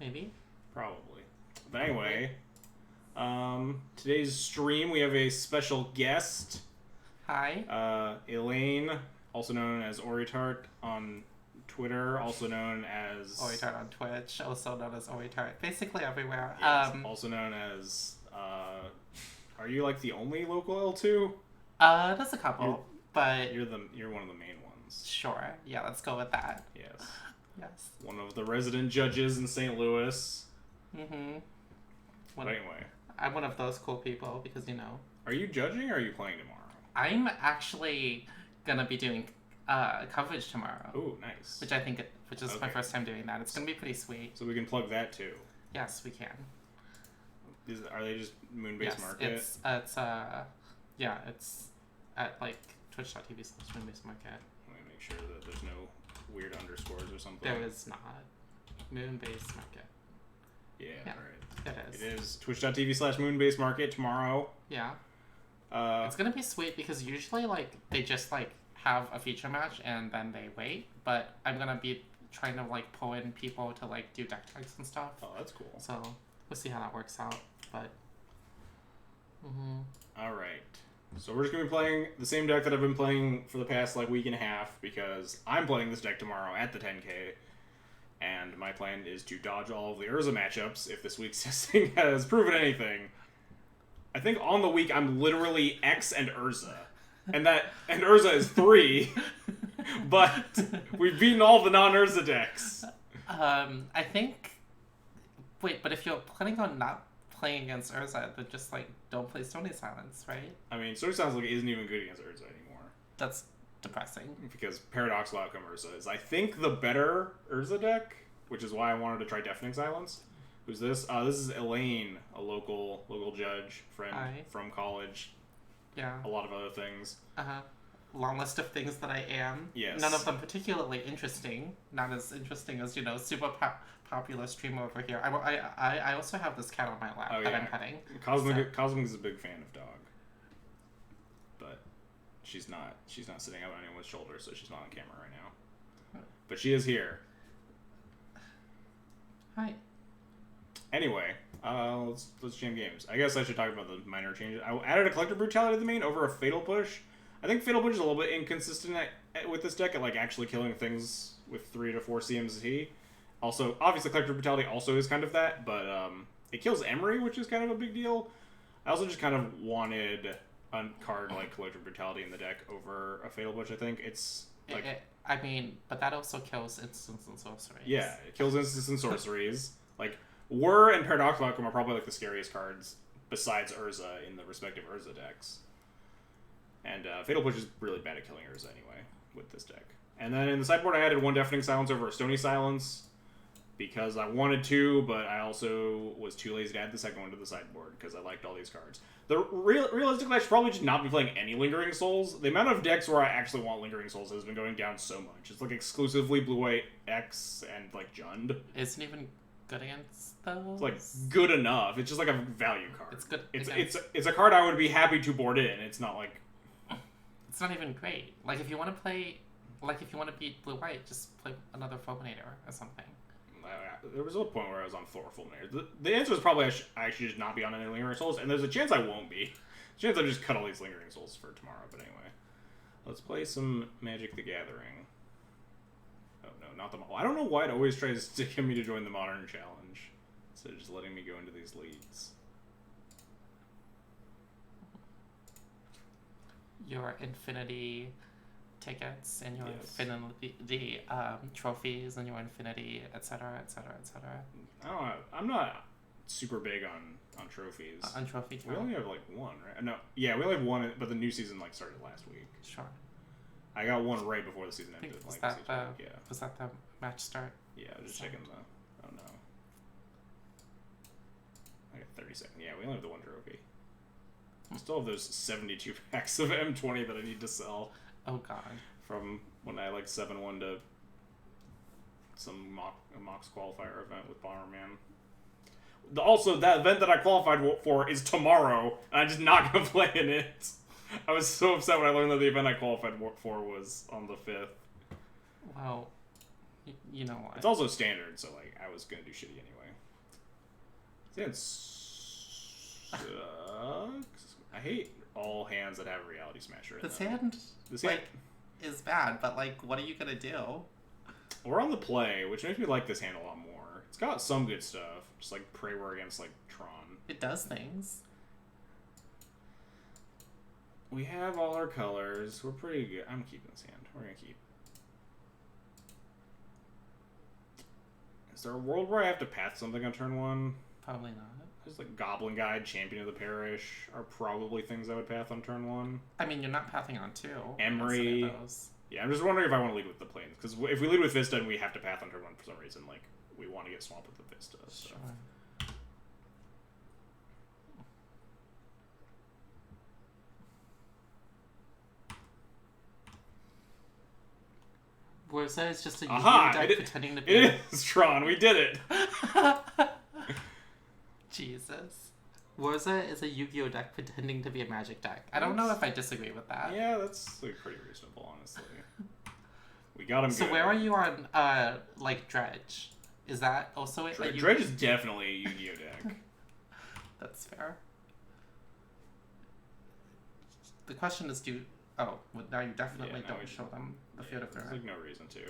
maybe. Probably. But anyway, today's stream we have a special guest. Hi. Elaine, also known as Oritart on Twitter, also known as Oritart on Twitch, also known as Oritart, basically everywhere. Yes, also known as are you like the only local L2? There's a couple, but you're one of the main ones. Sure. Yeah, let's go with that. Yes. Yes. One of the resident judges in St. Louis. Mm-hmm. But anyway. I'm one of those cool people because, you know. Are you judging or are you playing tomorrow? I'm actually gonna be doing coverage tomorrow. Ooh, nice. Which is my first time doing that. It's gonna be pretty sweet. So we can plug that too. Yes, we can. Are they just Moonbase Market? It's at like twitch.tv/moonbase market. Let me make sure that there's no weird underscores or something. There is not. Moonbase Market. Yeah, right. It is. It is twitch.tv/moonbase market tomorrow. Yeah. It's gonna be sweet because usually like they just like have a feature match and then they wait, but I'm gonna be trying to like pull in people to like do deck checks and stuff. Oh, that's cool. So we'll see how that works out. But all right. So we're just gonna be playing the same deck that I've been playing for the past like week and a half because I'm playing this deck tomorrow at the 10K. And my plan is to dodge all of the Urza matchups if this week's testing has proven anything. I think on the week I'm literally X and Urza. And Urza is 3. But we've beaten all the non-Urza decks. I think... Wait, but if you're planning on not playing against Urza, then just like don't play Stony Silence, right? I mean, Stony Silence isn't even good against Urza anymore. That's depressing. Because Paradoxical Outcome Urza is, I think, the better Urza deck, which is why I wanted to try Deafening Silence. Who's this? This is Elaine, a local judge friend from college. Yeah. A lot of other things. Long list of things that I am. Yes. None of them particularly interesting. Not as interesting as, you know, super popular streamer over here. I also have this cat on my lap that I'm petting. Cosmic is a big fan of dog. But she's not sitting up on anyone's shoulder, so she's not on camera right now. But she is here. Hi. Anyway, let's jam games. I guess I should talk about the minor changes. I added a Collector Brutality to the main over a Fatal Push. I think Fatal Push is a little bit inconsistent with this deck at like actually killing things with 3 to 4 CMC. Also, obviously Collector Brutality also is kind of that, but it kills Emery, which is kind of a big deal. I also just kind of wanted a card like Collector Brutality in the deck over a Fatal Push. I think it's like but that also kills instants and sorceries. Yeah, it kills instants and sorceries. Like Whir and Paradoxical Outcome are probably like the scariest cards besides Urza in the respective Urza decks. And Fatal Push is really bad at killing Urza anyway with this deck. And then in the sideboard I added 1 Deafening Silence over a Stony Silence because I wanted to, but I also was too lazy to add the second one to the sideboard because I liked all these cards. Realistically, I should probably just not be playing any Lingering Souls. The amount of decks where I actually want Lingering Souls has been going down so much. It's like exclusively Blue-White X and like Jund. Isn't even good against those? It's like good enough. It's just like a value card. It's good. It's a card I would be happy to board in. It's not like... It's not even great. Like if you want to beat Blue-White, just play another Fulminator or something. There was a point where I was on 4 Fulminators. The answer is probably I should just not be on any Lingering Souls, and there's a chance I won't be. There's a chance I just cut all these Lingering Souls for tomorrow, but anyway. Let's play some Magic the Gathering. Oh, no, not the... I don't know why it always tries to get me to join the Modern Challenge, instead of just letting me go into these leagues. Your Infinity tickets and your Infinity trophies and your Infinity, etc., etc., etc. I don't know. I'm not super big on trophies. On trophy count? We only have like 1, right? No, yeah, we only have 1, but the new season like started last week. Sure. I got 1 right before the season ended. Was that the match start? Yeah, I was just checking the... Oh no. I got 30 seconds. Yeah, we only have the 1 trophy. I still have those 72 packs of M20 that I need to sell. Oh god. From when I like 7-1 to some Mox qualifier event with Bomberman. Also, that event that I qualified for is tomorrow, and I'm just not going to play in it. I was so upset when I learned that the event I qualified for was on the 5th. Well, you know what? It's also standard, so like I was going to do shitty anyway. It sucks. I hate all hands that have a Reality Smasher in This them. hand, This like, hand, is bad, but, like, what are you gonna do? we're on the play, which makes me like this hand a lot more. It's got some good stuff, just like Prey War against like Tron. It does things. We have all our colors. We're pretty good. I'm keeping this hand. We're gonna keep. Is there a world where I have to path something on turn 1? Probably not. Just like Goblin Guide, Champion of the Parish are probably things I would path on turn 1. I mean, you're not pathing on 2. Emery. That's those. Yeah, I'm just wondering if I want to lead with the planes. Because if we lead with Vista and we have to path on turn 1 for some reason, like, we want to get swamped with the Vista. So. Sure. Warza is just a Yu-Gi-Oh deck pretending to be. It is Tron. We did it. Jesus. Warza is a Yu-Gi-Oh deck pretending to be a Magic deck. I don't know if I disagree with that. Yeah, that's like, pretty reasonable, honestly. We got him. So good. where are you on, like Dredge? Is that also a Dredge is definitely a Yu-Gi-Oh deck. That's fair. The question is, oh, well, now you definitely don't show them the field of there's like no reason to.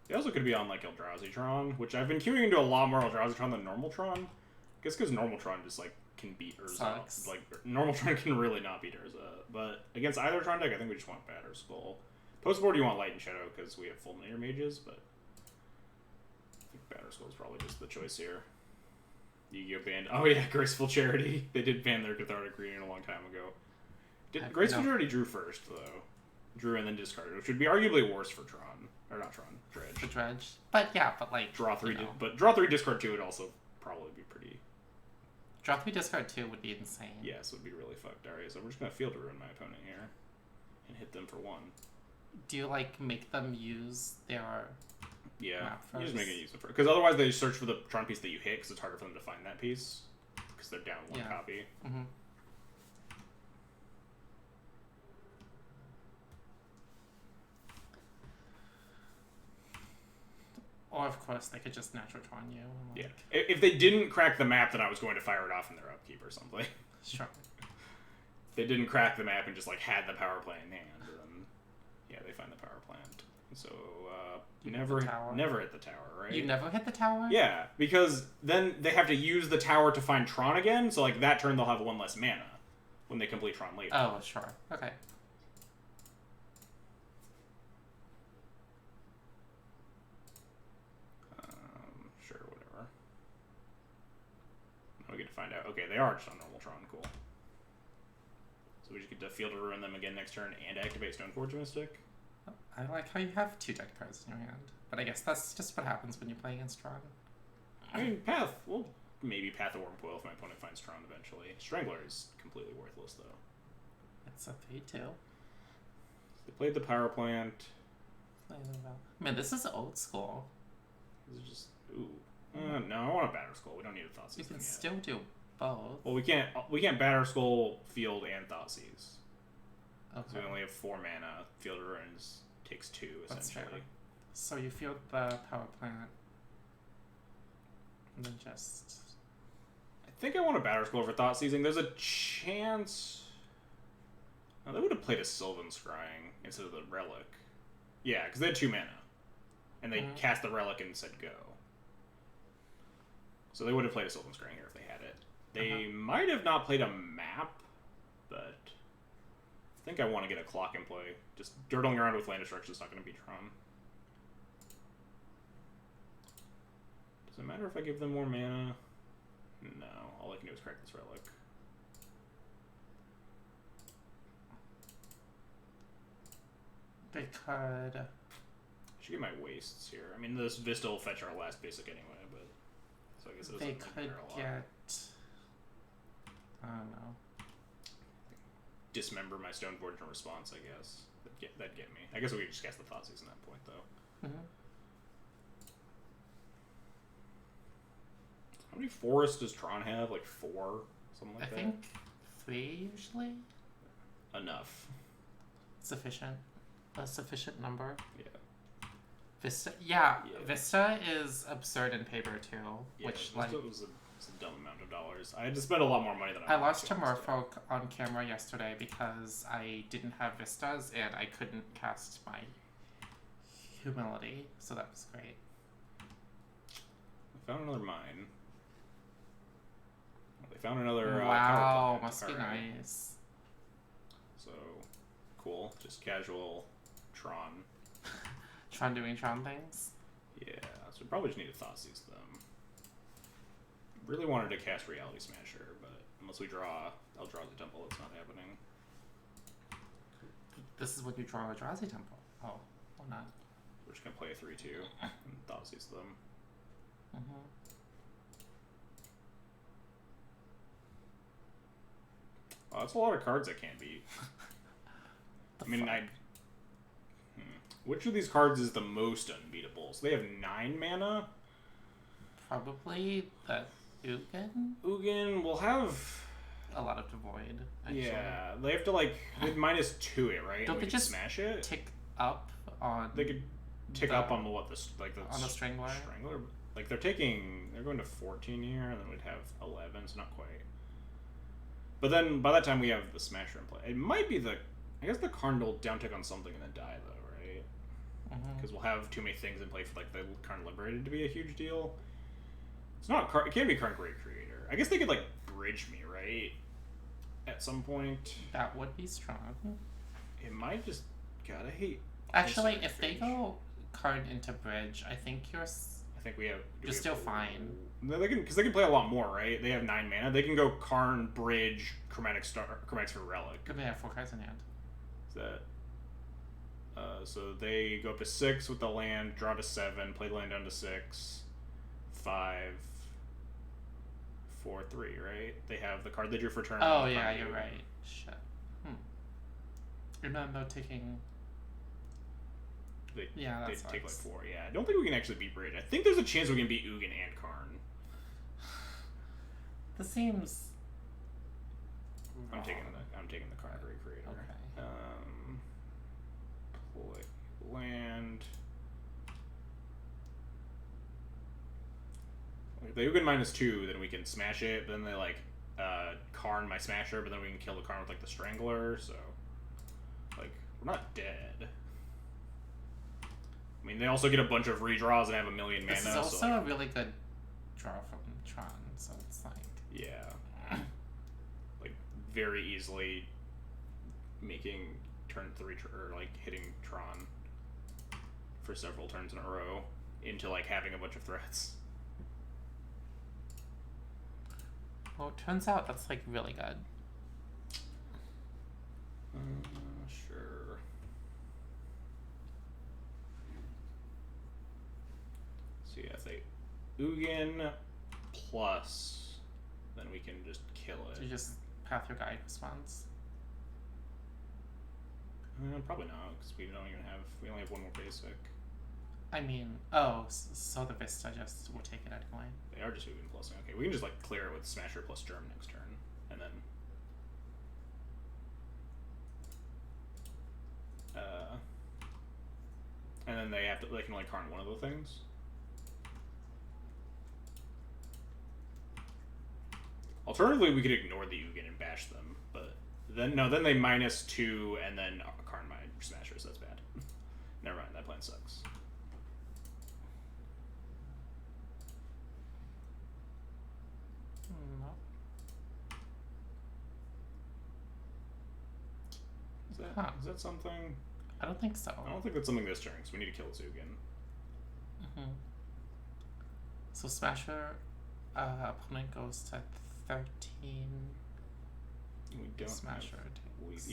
They also could be on like Eldraziblade, which I've been queuing into a lot more Eldraziblade than normal Tron. I guess because normal Tron just like can beat Urza. Sucks. Like normal Tron can really not beat Urza. But against either Tron deck, I think we just want Batter Skull. Post board, you want Light and Shadow because we have Fulminator Mages, but I think Batter Skull is probably just the choice here. Yu-Gi-Oh banned. Oh yeah, Graceful Charity. They did ban their Cathartic Reading a long time ago. Graceful Charity drew first though. Drew and then discarded, which would be arguably worse for Tron. Or not Tron, Dredge. For Dredge. But yeah, but like draw 3 but draw 3 discard 2 would also probably be pretty. Draw 3 discard 2 would be insane. Yes, would be really fucked, Daria. So we're just gonna Field to Ruin my opponent here. And hit them for 1. Do you like make them use their map first? You just make it use it first. Because otherwise they search for the Tron piece that you hit because it's harder for them to find that piece. Because they're down 1 copy. Mm-hmm. Or, of course, they could just natural Tron you. And, like... Yeah. If they didn't crack the map, then I was going to fire it off in their upkeep or something. Sure. If they didn't crack the map and just, like, had the power plant in hand, then... Yeah, they find the power plant. So, never hit the tower, right? You never hit the tower? Yeah, because then they have to use the tower to find Tron again, so, like, that turn they'll have 1 less mana when they complete Tron later. Oh, sure. Okay. Sure, whatever. Now we get to find out. Okay, they are just on normal Tron. Cool. So we just get to Field to Ruin them again next turn and activate Stoneforge Mystic. I like how you have 2 deck cards in your hand. But I guess that's just what happens when you play against Tron. I mean, Path. We'll maybe Path of Wormcoil if my opponent finds Tron eventually. Strangler is completely worthless, though. It's a 3-2. They played the power plant. Man, this is old school. This is just... Ooh. No, I want a Batter Skull. We don't need a Thoughtseize. You can still do both. Well, we can't Batter Skull, Field, and Thoughtseize. Okay. So we only have 4 mana. Field of Ruins takes 2, essentially. So you field the power plant. And then just... I think I want a Batter Skull for Thoughtseizing. There's a chance... Oh, they would have played a Sylvan Scrying instead of the Relic. Yeah, because they had 2 mana. And they cast the Relic and said go. So they would have played a Sylvan Scrying here if they had it. They might have not played a map, but I think I want to get a clock in play. Just dirtling around with land destruction is not going to beat Tron. Does it matter if I give them more mana? No, all I can do is crack this Relic. They could... I should get my wastes here. I mean, this Vista will fetch our last basic anyway, but... So I guess it doesn't they could get... I don't know. Dismember my Stoneforge in response, I guess. That'd get me. I guess we could just cast the Thoughtseize in that point, though. How many forests does Tron have? Like 4? Something like that? I think 3 usually. Enough. Sufficient. A sufficient number. Yeah. Vista, Vista is absurd in paper too. Yeah, which Vista like was It's a dumb amount of dollars. I had to spend a lot more money than I lost to Merfolk on camera yesterday because I didn't have Vistas and I couldn't cast my Humility, so that was great. I found another mine. They found another. Wow, must be nice. So, cool. Just casual Tron. Tron doing Tron things? Yeah, so we probably just need to Thoughtseize them. Really wanted to cast Reality Smasher, but unless we draw Eldrazi Temple, it's not happening. This is when you draw Eldrazi Temple. Oh, or not. We're just gonna play a 3/2 and Thoughtseize them. Oh, that's a lot of cards I can't beat. I mean, which of these cards is the most unbeatable? So they have 9 mana? Probably the Ugin? Ugin will have a lot of Devoid, actually. Yeah, they have to, like, with -2 it, right? Don't they just smash it? Tick up on... They could tick up on the, what, the on the Strangler? Strangler? Like, they're going to 14 here, and then we'd have 11, so not quite. But then, by that time, we have the Smasher in play. It might be I guess the Karn will downtick on something and then die, though, right? Because we'll have too many things in play for, like, the Karn Liberated to be a huge deal. It's not it can't be Karn Great Creator. I guess they could, like, bridge me, right? At some point. That would be strong. It might just... God, I hate... Actually, if they go Karn into bridge, I think you're still fine. Because they can play a lot more, right? They have 9 mana. They can go Karn, Bridge, Chromatic Sphere, Relic. Could they have 4 cards in hand? Is that... so they go up to 6 with the land, draw to 7, play the land down to 6, 5, 4, 3, right? They have the card they drew for turn. Oh, yeah, you're right. Shit. Remember taking... They sucks. take like 4, yeah. I don't think we can actually beat Bridge. I think there's a chance we can beat Ugin and Karn. This seems... I'm taking the Karn Great Creator. Okay. Play land. If they Ugin -2, then we can smash it, but then they like Karn my Smasher, but then we can kill the Karn with like the Strangler, so like we're not dead. I mean, they also get a bunch of redraws and have a million mana. This is also so, like, a really good draw from Tron, so it's like... Yeah. Like, very easily making turn 3, or like hitting Tron for several turns in a row into like having a bunch of threats. Well, it turns out that's like really good. Sure. So yeah, if they Ugin plus, then we can just kill it. Do you just Path Your Guide response? Probably not, because we only have 1 more basic. I mean, so the Vista just will take it anyway. They are just Ugin plusing. Okay, we can just like clear it with Smasher plus Germ next turn, and then they can only Karn one of the things. Alternatively, we could ignore the Ugin and bash them, but then they -2 and then Karn my Smasher, so that's bad. Never mind, that plan sucks. No. Is that something? I don't think so. I don't think that's something this turn, because we need to kill this Ugin. So Smasher, opponent goes to 13. We don't Smasher takes.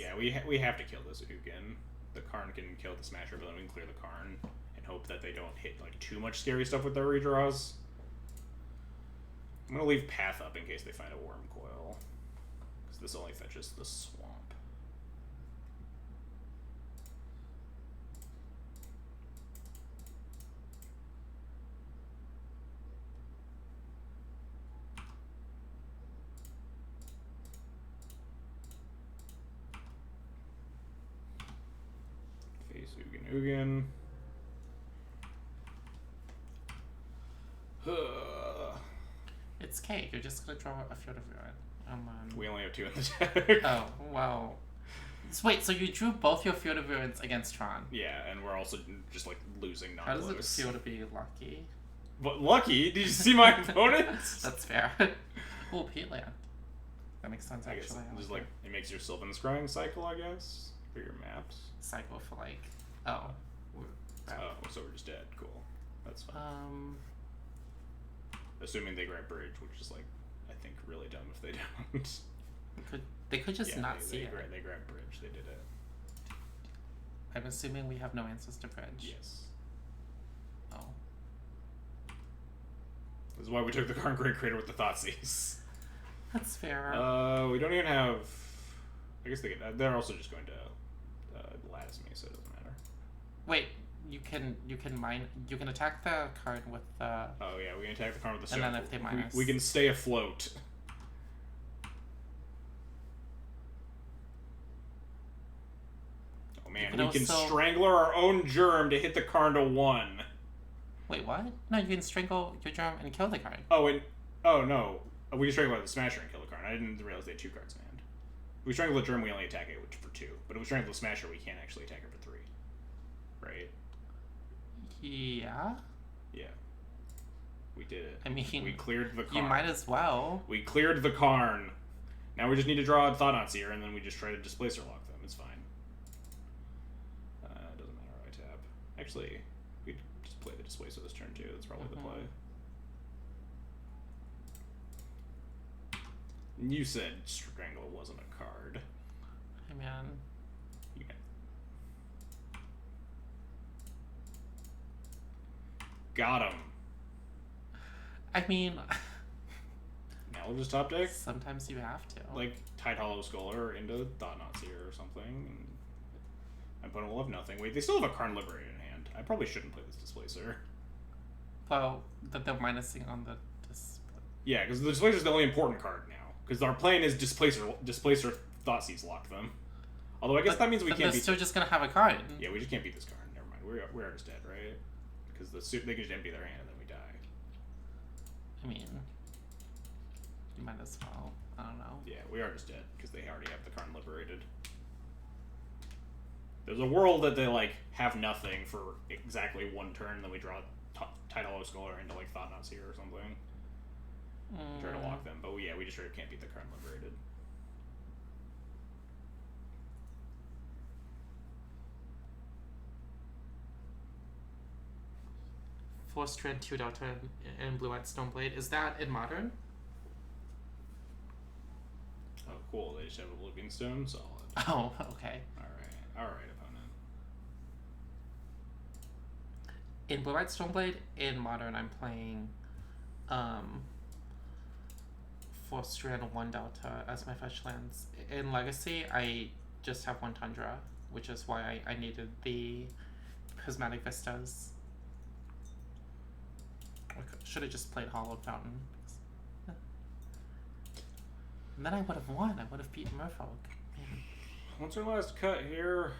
We have to kill this Ugin. The Karn can kill the Smasher, but then we can clear the Karn and hope that they don't hit like too much scary stuff with their redraws. I'm gonna leave Path up in case they find a Worm Coil, because this only fetches the Swamp. Face Ugin. It's cake. You're just gonna draw a Field of Ruin. We only have 2 in the deck. Oh, well. So wait, so you drew both your Field of Ruins against Tron? Yeah, and we're also just like losing How non-close. does it feel to be lucky? But lucky? Did you see my opponent? That's fair. Oh, Peatland. That makes sense, I guess actually. just like it makes your Sylvan Scrying cycle, I guess, for your maps. Cycle for like, oh. So we're just dead. Cool. That's fine. Assuming they grab bridge, which is like, I think really dumb if they don't. They could just not see it. They grabbed bridge. They did it. I'm assuming we have no answers to bridge. Yes. Oh. This is why we took the Karn Great Creator with the Thoughtseize. That's fair. We don't even have. I guess they're also just going to lattice me, so it doesn't matter. Wait, you can attack the card with the. Oh yeah, we can attack the card with the. And then if they minus, we can stay afloat. Oh man, we can Strangler our own Germ to hit the card to 1. Wait, what? No, you can strangle your Germ and kill the card. Oh no. We can strangle the Smasher and kill the card. I didn't realize they had 2 cards in hand. If we strangle the Germ, we only attack it for 2. But if we strangle the Smasher, we can't actually attack it for 3. Right? Yeah? Yeah. We did it. I mean, we cleared the Karn. You might as well. We cleared the Karn. Now we just need to draw a Thought Seer, and then we just try to Displacer lock them. It's fine. Doesn't matter how I tap. Actually, we just play the Displacer this turn too. That's probably the play. You said Strangle wasn't a card. Hey man. Yeah. Got him. I mean... Now we'll just top deck? Sometimes you have to. Like, Tide Hollow Scholar into Thought Seer or something. And my opponent will have nothing. Wait, they still have a Karn Liberator in hand. I probably shouldn't play this Displacer. Well, they're minusing on the... Yeah, because the Displacer is the only important card now. Because our plan is Displacer Thoughtseize lock them. Although I guess that means we can't beat... They're still just going to have a card. Yeah, we just can't beat this card. Never mind. We are just dead, right? Because they can just empty their hand and then we die. I mean... You might as well. I don't know. Yeah, we are just dead. Because they already have the Karn liberated. There's a world that they, like, have nothing for exactly 1 turn, and then we draw Tide Hollow Scholar into, like, Thought Seer or something. Try to lock them, but yeah, we just can't beat the Karn liberated. Force Strand 2 Delta and Blue-Eyed Stoneblade. Is that in Modern? Oh, cool. They just have a Oblivion Stone? Solid. Oh, okay. Alright, opponent. In Blue-Eyed Stoneblade, in Modern, I'm playing Force Strand 1 Delta as my fetch lands. In Legacy, I just have 1 Tundra, which is why I needed the Prismatic Vistas. Should have just played Hollowed Fountain. And then I would have won. I would have beaten Merfolk. Man. What's our last cut here?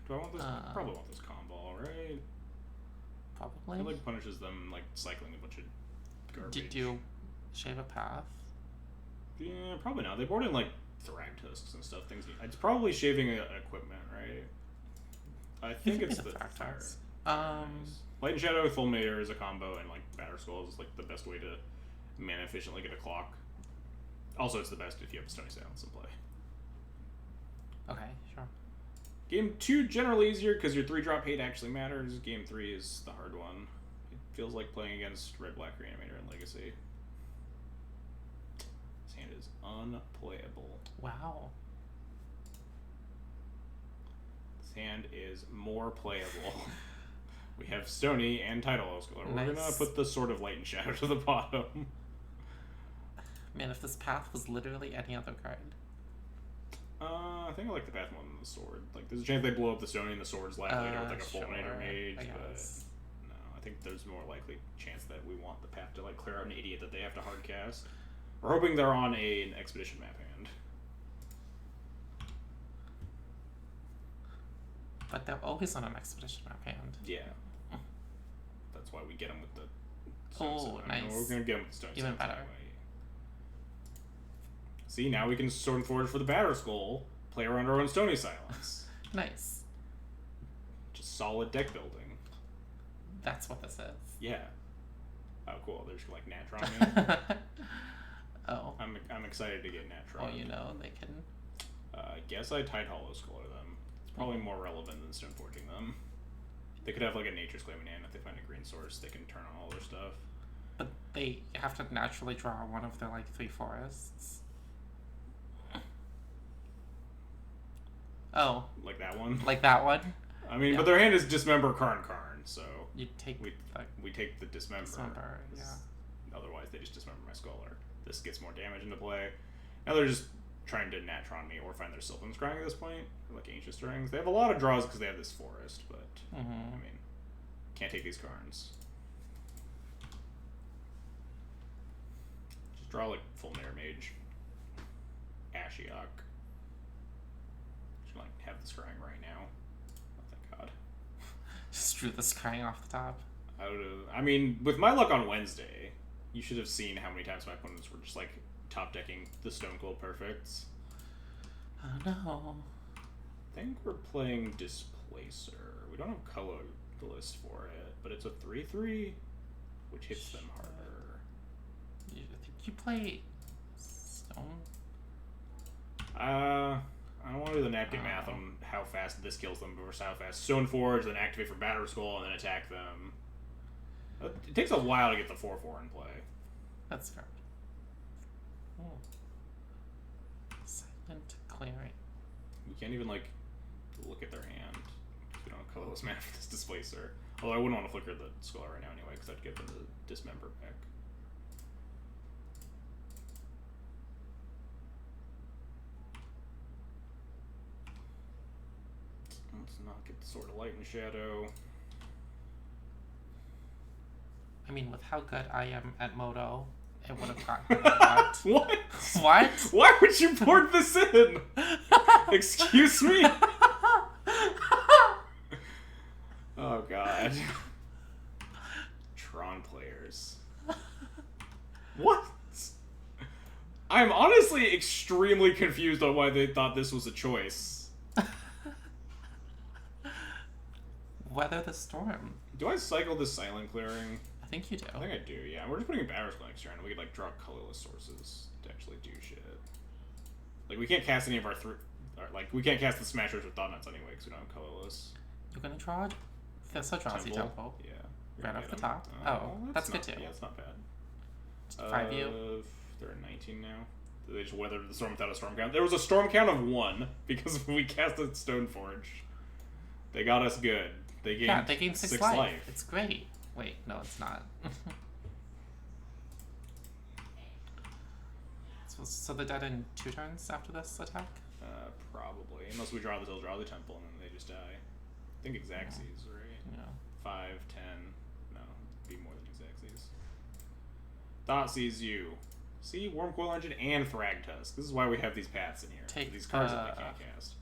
Do I want this? Probably want this combo, right? Probably. It like punishes them like cycling a bunch of garbage. Did you shave a path? Yeah, probably not. They brought in like Thragtusks and stuff. It's probably shaving equipment, right? I think it's the Thragtusks. Light and Shadow with Fulminator is a combo, and like Batter Skulls is like the best way to mana efficiently get a clock. Also, it's the best if you have Stony Silence in play. Okay, sure. Game 2 generally easier because your 3-drop hate actually matters. Game 3 is the hard one. It feels like playing against Red-Black Reanimator in Legacy. This hand is unplayable. Wow. This hand is more playable. We have Stony and Tidal Scholar. Nice. We're gonna put the Sword of Light and Shadow to the bottom. Man, if this path was literally any other card. I think I like the path more than the sword. Like, there's a chance they blow up the Stony and the sword's land later with like a Fulminator Mage, but no, I think there's more likely chance that we want the path to like clear out an idiot that they have to hard cast. We're hoping they're on an Expedition map hand. But they're always on an Expedition map hand. Yeah. That's why we get them with the Stone nice. We're gonna get them with the Stone Even better. Anyway. See, now we can Sword and Forge for the Batter Skull, play around our own Stony Silence. Nice. Just solid deck building. That's what this is. Yeah. Oh, cool. They're just like Natron me. Oh. I'm excited to get Natron. Well, you know, they can... I guess I Tide Hollow Scolor them. It's probably more relevant than Stone Forging them. They could have like a Nature's Claim in hand. If they find a green source, they can turn on all their stuff. But they have to naturally draw one of their, like, 3 forests. Oh. Like that one? Like that one? I mean, yeah. but their hand is Dismember Karn, so... You take we take the Dismember. Yeah. Otherwise, they just Dismember my Scholar. This gets more damage into play. Now they're just trying to Natron me or find their Sylvan Scrying at this point. Or like Ancient Strings. They have a lot of draws because they have this forest, but... I mean, can't take these Karns. Just draw like full Mirror Mage. Ashiok. Just like have the Scrying right now. Oh, thank God. Just drew the scrying off the top. I mean, with my luck on Wednesday, you should have seen how many times my opponents were just like top decking the Stone Cold Perfects. Oh no. I think we're playing Displacer. We don't have color list for it, but it's a 3/3, which hits them harder. I think you play Stone? I don't want to do the napkin math on how fast this kills them versus how fast Stone Forge, then activate for Batter Skull, and then attack them. It takes a while to get the 4/4 in play. That's fair. Oh. Silent Clearing. You can't even, like, look at their hand. We don't have colorless mana for this Displacer. Although I wouldn't want to flicker the Skull right now anyway, because I'd give them the Dismember back. Let's not get the Sword of Light and Shadow. I mean, with how good I am at Moto, it would have gotten that. What? What? Why would you board this in? Excuse me? Oh, God. Tron players. What? I'm honestly extremely confused on why they thought this was a choice. Weather the Storm. Do I cycle this Silent Clearing? I think you do. I think I do, yeah. We're just putting Batter Skull next turn, and we could, like, draw colorless sources to actually do shit. Like, we can't cast any of our we can't cast the Smashers or Thought Nuts anyway, because we don't have colorless. You're gonna draw this Eldrazi Temple. Yeah. Right off the top. Oh, that's good too. Yeah, it's not bad. Just 5U. They're at 19 now. They just weathered the storm without a storm count. There was a storm count of 1 because we cast a Stoneforge. They got us good. They gained 6 life. It's great. Wait, no, it's not. so they're dead in 2 turns after this attack? Probably. Unless we draw this Eldrazi Temple and then they just die. I think Xaxes, right? Yeah. 5, 10. No, it'd be more than Xaxes. Thought sees you. See, Wormcoil Engine and Thragtusk. This is why we have these paths in here. Take these cards that we can't cast.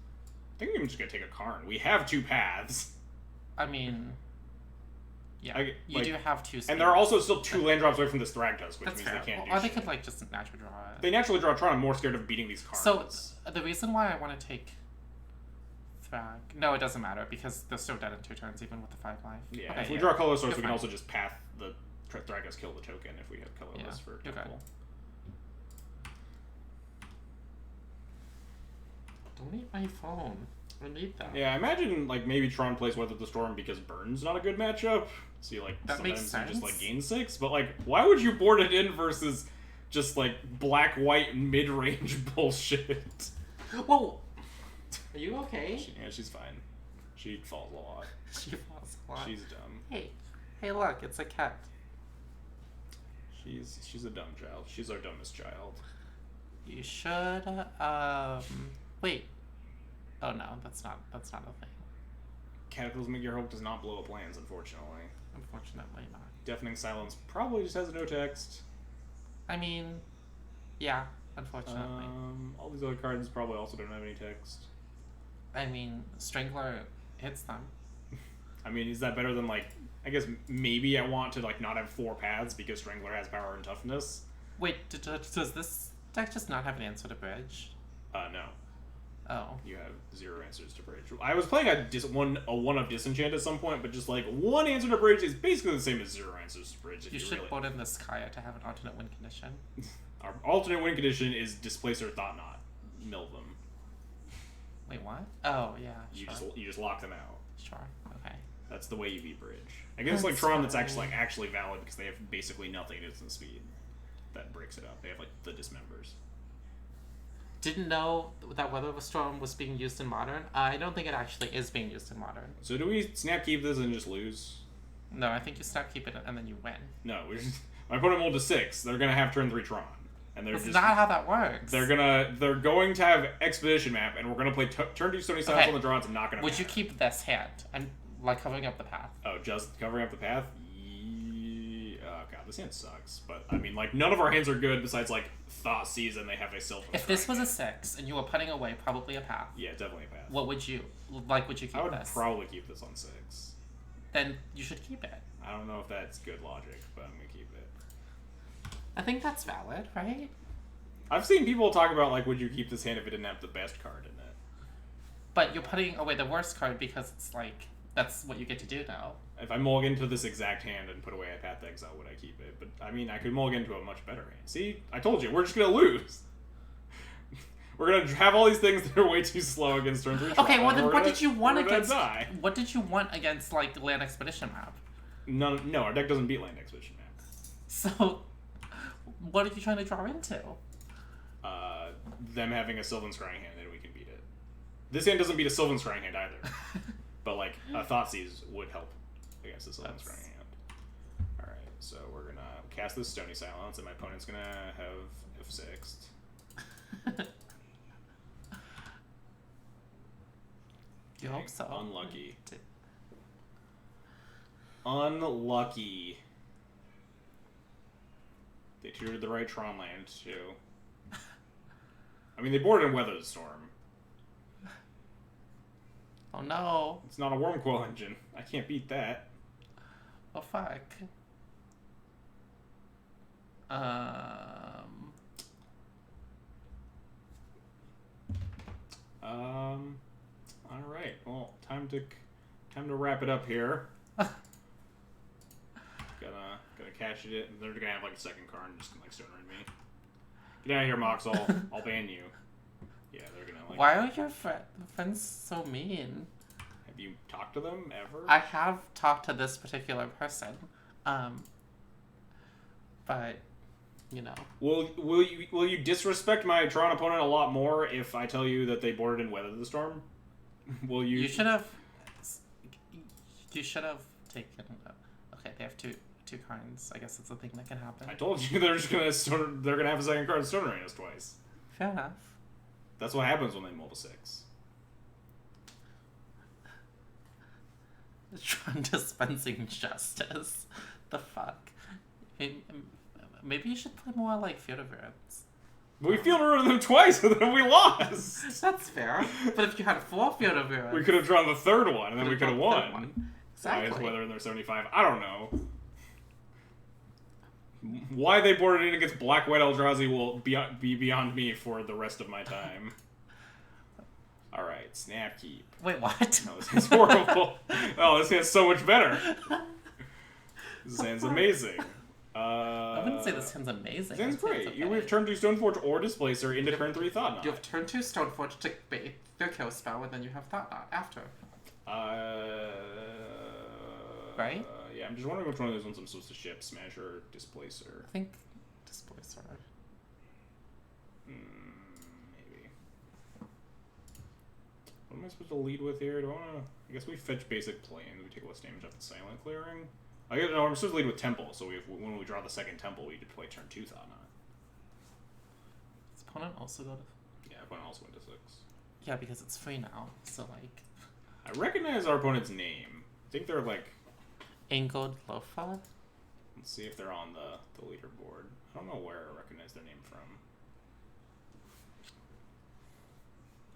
I think I'm just gonna take a Karn. We have 2 paths. I mean, yeah, you do have 2 spells. And there are also still 2 land drops away from this Thragtusk, which means fair. they can't do Or shit. they could, like, just naturally draw it. They naturally draw Tron. I'm more scared of beating these Karns. So, the reason why I want to take Thrag... No, it doesn't matter, because they're still dead in 2 turns, even with the 5 life. Yeah, okay, if we draw colorless source, we can fine. also just path the Thragtusk, kill the token if we have colorless for you're Temple. Don't eat my phone. I need that. Yeah, I imagine, like, maybe Tron plays Weather the Storm because Burn's not a good matchup. So you, like, that makes sometimes you sense. just, like, gain 6. But, like, why would you board it in versus just, like, black-white mid-range bullshit? Whoa! Are you okay? Yeah, she's fine. She falls a lot. She falls a lot. She's dumb. Hey, look, it's a cat. She's a dumb child. She's our dumbest child. You should, wait. Oh no, that's not a thing. Cataclysmic Earhulk does not blow up lands, unfortunately. Unfortunately not. Deafening Silence probably just has no text. I mean, yeah, unfortunately. All these other cards probably also don't have any text. I mean, Strangler hits them. I mean, is that better than, like, I guess maybe I want to, like, not have 4 paths because Strangler has power and toughness. Wait, does this deck just not have an answer to bridge? No. Oh. You have 0 answers to bridge. I was playing a one of Disenchant at some point, but just like 1 answer to bridge is basically the same as 0 answers to bridge. If you should really... put in this Kaya to have an alternate win condition. Our alternate win condition is Displacer Thought Knot. Mill them. Wait, what? Oh, yeah. You sure. just lock them out. Sure. Okay. That's the way you beat bridge. I guess like Tron that's actually valid because they have basically nothing instant speed. That breaks it up. They have like the dismembers. Didn't know that Weather Storm was being used in Modern. I don't think it actually is being used in Modern. So do we snap keep this and just lose? No, I think you snap keep it and then you win. No, my opponent rolled a 6. They're gonna have turn 3 Tron, and That's not how that works. They're going to have Expedition Map, and we're gonna play turn 2 Stony Silence on the draw. It's not gonna. Would you keep this hand? I'm like covering up the path. Oh, just covering up the path. Oh god, this hand sucks. But I mean, like none of our hands are good besides like Thought Seize, and they have a Sylvan. If this was a 6 and you were putting away probably a path. Yeah, definitely a path. What would you like? Would you keep this? I would probably keep this on 6. Then you should keep it. I don't know if that's good logic, but I'm gonna keep it. I think that's valid, right? I've seen people talk about like, would you keep this hand if it didn't have the best card in it? But you're putting away the worst card because it's like that's what you get to do now. If I mulligan to this exact hand and put away a Path Exile, would I keep it? But I mean, I could mulligan to a much better hand. See, I told you, we're just gonna lose. We're gonna have all these things that are way too slow against turn 3. Okay, well then, what did you want against? What did you want against like Land Expedition Map? No, our deck doesn't beat Land Expedition Map. So, what are you trying to draw into? Them having a Sylvan Scrying hand, then we can beat it. This hand doesn't beat a Sylvan Scrying hand either. But like a Thoughtseize would help against a Sylvan Scrying hand. Alright, so we're gonna cast this Stony Silence, and my opponent's gonna have F6'd. You hope so. Unlucky. Unlucky. They tutored the right Tron land, too. I mean, they boarded in Weather Storm. Oh no. It's not a Wormcoil engine. I can't beat that. Oh fuck. Alright, well, time to wrap it up here. Gonna cash it, and they're gonna have like a second card and just gonna like stone me. Get out of here, Mox. I'll ban you. Yeah, they're gonna like. Why are your friends so mean? Have you talked to them ever? I have talked to this particular person, but you know. Will you disrespect my Tron opponent a lot more if I tell you that they boarded in Weather the Storm? Will you? You should have. You should have taken. Okay, they have two kinds. I guess it's a thing that can happen. I told you they're just gonna they're gonna have a second card and Stone Rain us twice. Fair enough. That's what happens when they mull to 6. Tron dispensing justice. The fuck. Maybe you should play more like Field of Ruins. We Field of Ruins them twice and then we lost. That's fair. But if you had 4 Field of Ruins, we could have drawn the third one and then we could have won. Exactly. Why is Weather in their 75? I don't know. Why they boarded in against Black-White Eldrazi will be beyond me for the rest of my time. Alright, Snap Keep. Wait, what? No, this hand's horrible. Oh, this hand's so much better. This hand's amazing. I wouldn't say this hand's amazing. This hand's great. You have turn 2 Stoneforge or Displacer into turn 3 Thought Knot. You have turn 2 Stoneforge to bait their kill spell, and then you have Thought Knot after. Right? Yeah, I'm just wondering which one of those ones I'm supposed to ship, Smash or Displacer. I think Displacer. Maybe. What am I supposed to lead with here? Do I want to... I guess we fetch basic planes. We take less damage off the Silent Clearing. No, I'm supposed to lead with Temple, so when we draw the second Temple, we play turn 2 Thought Knot. Does opponent also go to... Yeah, opponent also went to 6. Yeah, because it's free now, so like... I recognize our opponent's name. I think they're like... Angled Lofa? Let's see if they're on the leaderboard. I don't know where I recognize their name from.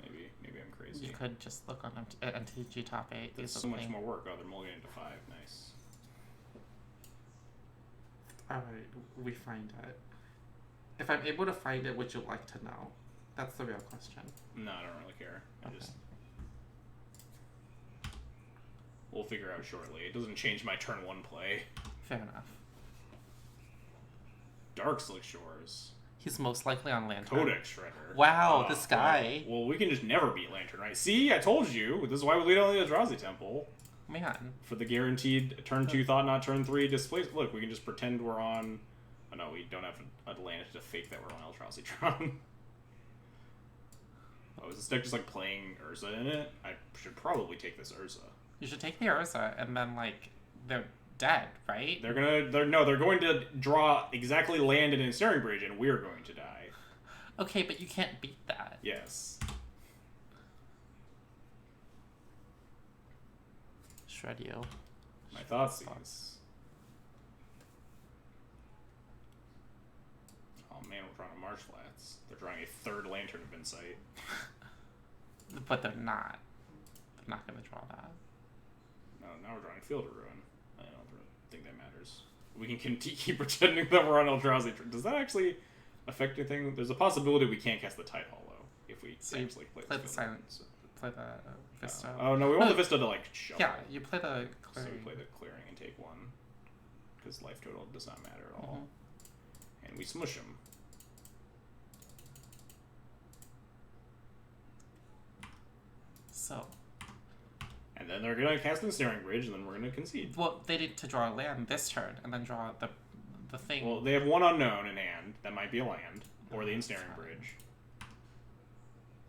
Maybe I'm crazy. You could just look on MTG Top 8. That's so much more work. Oh, they're mulliganing into 5. Nice. Alright, we find it. If I'm able to find it, would you like to know? That's the real question. No, I don't really care. Okay. We'll figure out shortly. It doesn't change my turn 1 play. Fair enough. Dark Slick Shores. He's most likely on Lantern. Codex Shredder. Wow, this guy. Well, we can just never beat Lantern, right? See, I told you. This is why we lead on the Eldrazi Temple. Man. For the guaranteed turn 2 Thought Knot, turn 3 Displace. Look, we can just pretend we're on... Oh, no, we don't have a land to fake that we're on Eldrazi. Oh, is this deck just, like, playing Urza in it? I should probably take this Urza. You should take the Urza, and then, like, they're dead, right? They're going to draw exactly land and Ensnaring Bridge, and we're going to die. Okay, but you can't beat that. Yes. Shred you. My Thoughtseize. Oh man, we're drawing a Marsh Flats. They're drawing a 3rd Lantern of Insight. But they're not. They're not going to draw that. No, now we're drawing Field of Ruin. I don't think that matters. We can keep pretending that we're on Eldrazi. Does that actually affect anything? There's a possibility we can't cast the Tide Hollow if we actually play the silent. So. Play the Vista. Oh no, we want the Vista to like shuffle. Yeah, you play the So clearing. we play the clearing and take 1 because life total does not matter at all, and we smush them. So. And then they're gonna cast Ensnaring Bridge, and then we're gonna concede. Well, they need to draw a land this turn, and then draw the thing. Well, they have 1 unknown in hand. That might be a land, or the Ensnaring Bridge.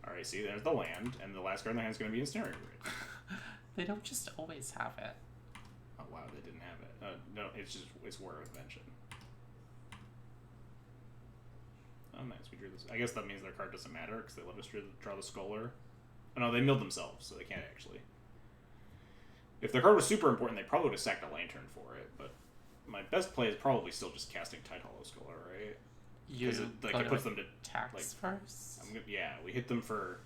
Alright, see, there's the land, and the last card in their hand is gonna be Ensnaring Bridge. They don't just always have it. Oh wow, they didn't have it. No, it's War of Invention. Oh nice, we drew this. I guess that means their card doesn't matter, because they let us draw the Scholar. Oh no, they milled themselves, so they can't actually. If their card was super important, they probably would have sacked a Lantern for it, but my best play is probably still just casting Tide Hollow Scholar, right? Because it puts them to tax like, first. Yeah, we hit them for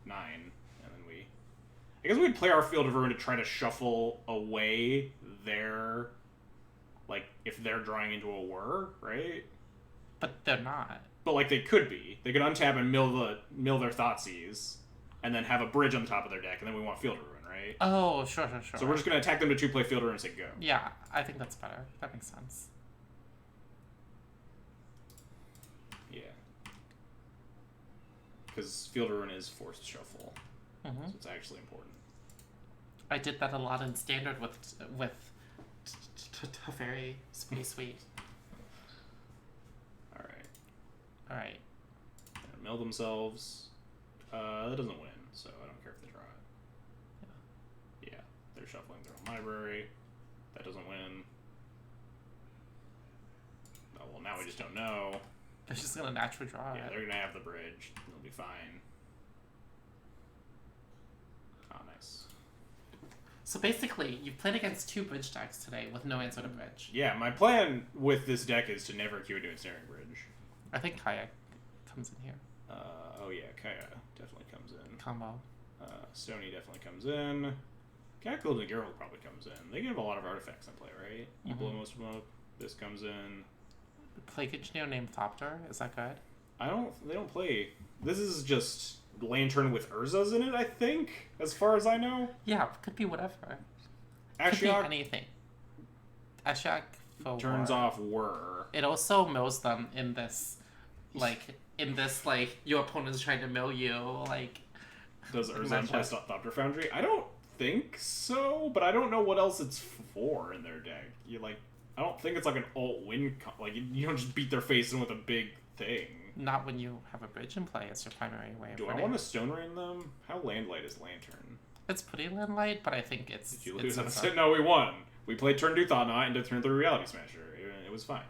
9, and then I guess we'd play our Field of Ruin to try to shuffle away their, like, if they're drawing into a whir, right? But they're not. But like they could be. They could untap and mill their Thoughtseize, and then have a bridge on the top of their deck, and then we want Field of Ruin. Right? Oh, sure. So we're just going to attack them to 2 play Field of Ruin and say go. Yeah, I think that's better. That makes sense. Yeah. Because Field of Ruin is forced shuffle. So it's actually important. I did that a lot in Standard with Teferi. It's pretty sweet. Alright. Mill themselves. That doesn't win, so I don't care if they draw it. Yeah, they're shuffling their own library. That doesn't win. Oh, well, now we just don't know. They're just going to naturally draw it. Yeah, they're going to have the bridge. They'll be fine. Oh, nice. So basically, you've played against 2 bridge decks today with no answer to bridge. Yeah, my plan with this deck is to never queue into Ensnaring Bridge. I think Kayak comes in here. Oh yeah, Kaya definitely comes in. Combo. Sony definitely comes in. Cackle and Geralt probably comes in. They give a lot of artifacts in play, right? You blow most of them up. This comes in. Plague Engineer named Thopter. Is that good? They don't play. This is just Lantern with Urzas in it, I think, as far as I know. Yeah, could be whatever. Ashiok, could be anything. Ashiok turns off Whir. It also mills them in this, like, your opponent's trying to mill you, like... Does Urza play Thopter Foundry? I don't think so, but I don't know what else it's for in their deck. I don't think it's like an alt-win... you don't just beat their face in with a big thing. Not when you have a bridge in play. It's your primary way of winning. Do I want to Stone Rain them? How landlight is Lantern? It's pretty landlight, but I think it's... Did you lose? No, we won. We played turn 2 Thought Knot into turn 3 Reality Smasher. It was fine.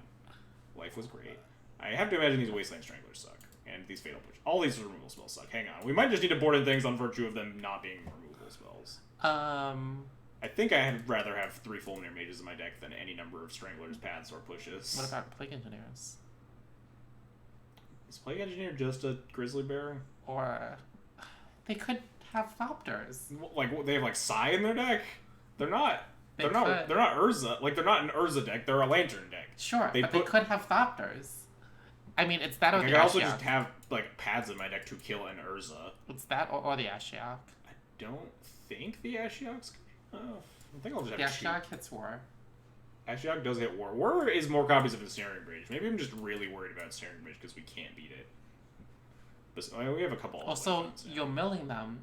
Life was great. I have to imagine these Wasteland Stranglers suck. And these Fatal Push. All these removal spells suck. Hang on. We might just need to board in things on virtue of them not being removable spells. I think I'd rather have 3 Fulminate Mages in my deck than any number of Stranglers, Paths, or Pushes. What about Plague Engineers? Is Plague Engineer just a Grizzly Bear? Or... They could have Thopters. Like, they have, Psy in their deck? They're not... They're not Urza. They're not an Urza deck. They're a Lantern deck. Sure, but they could have Thopters. I mean, it's that or Like, I the could also Ashiok. just have like pads in my deck to kill an Urza. It's that or the Ashiok. I don't think the Ashiok's. I think I'll just The have to shoot. Ashiok hits War. Ashiok does hit War. War is more copies of Ensnaring Bridge. Maybe I'm just really worried about Ensnaring Bridge because we can't beat it. But I mean, we have a couple. Also, you're milling them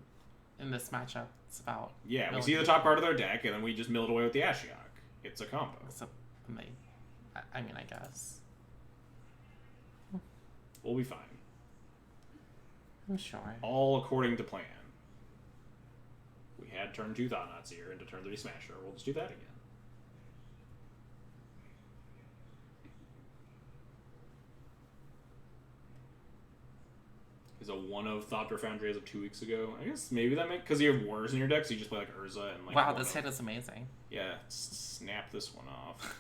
in this matchup. It's about we see the top part of their deck, and then we just mill it away with the Ashiok. It's a combo. So, I mean, I guess. We'll be fine. I'm sure. All according to plan. We had turn 2 Thought-Knots here into turn 3 Smasher. We'll just do that again. Is a 1 of Thought Foundry as of 2 weeks ago. I guess maybe that meant because you have Wars in your deck, so you just play like Urza and like. Wow, this hit is amazing. Yeah, snap this one off.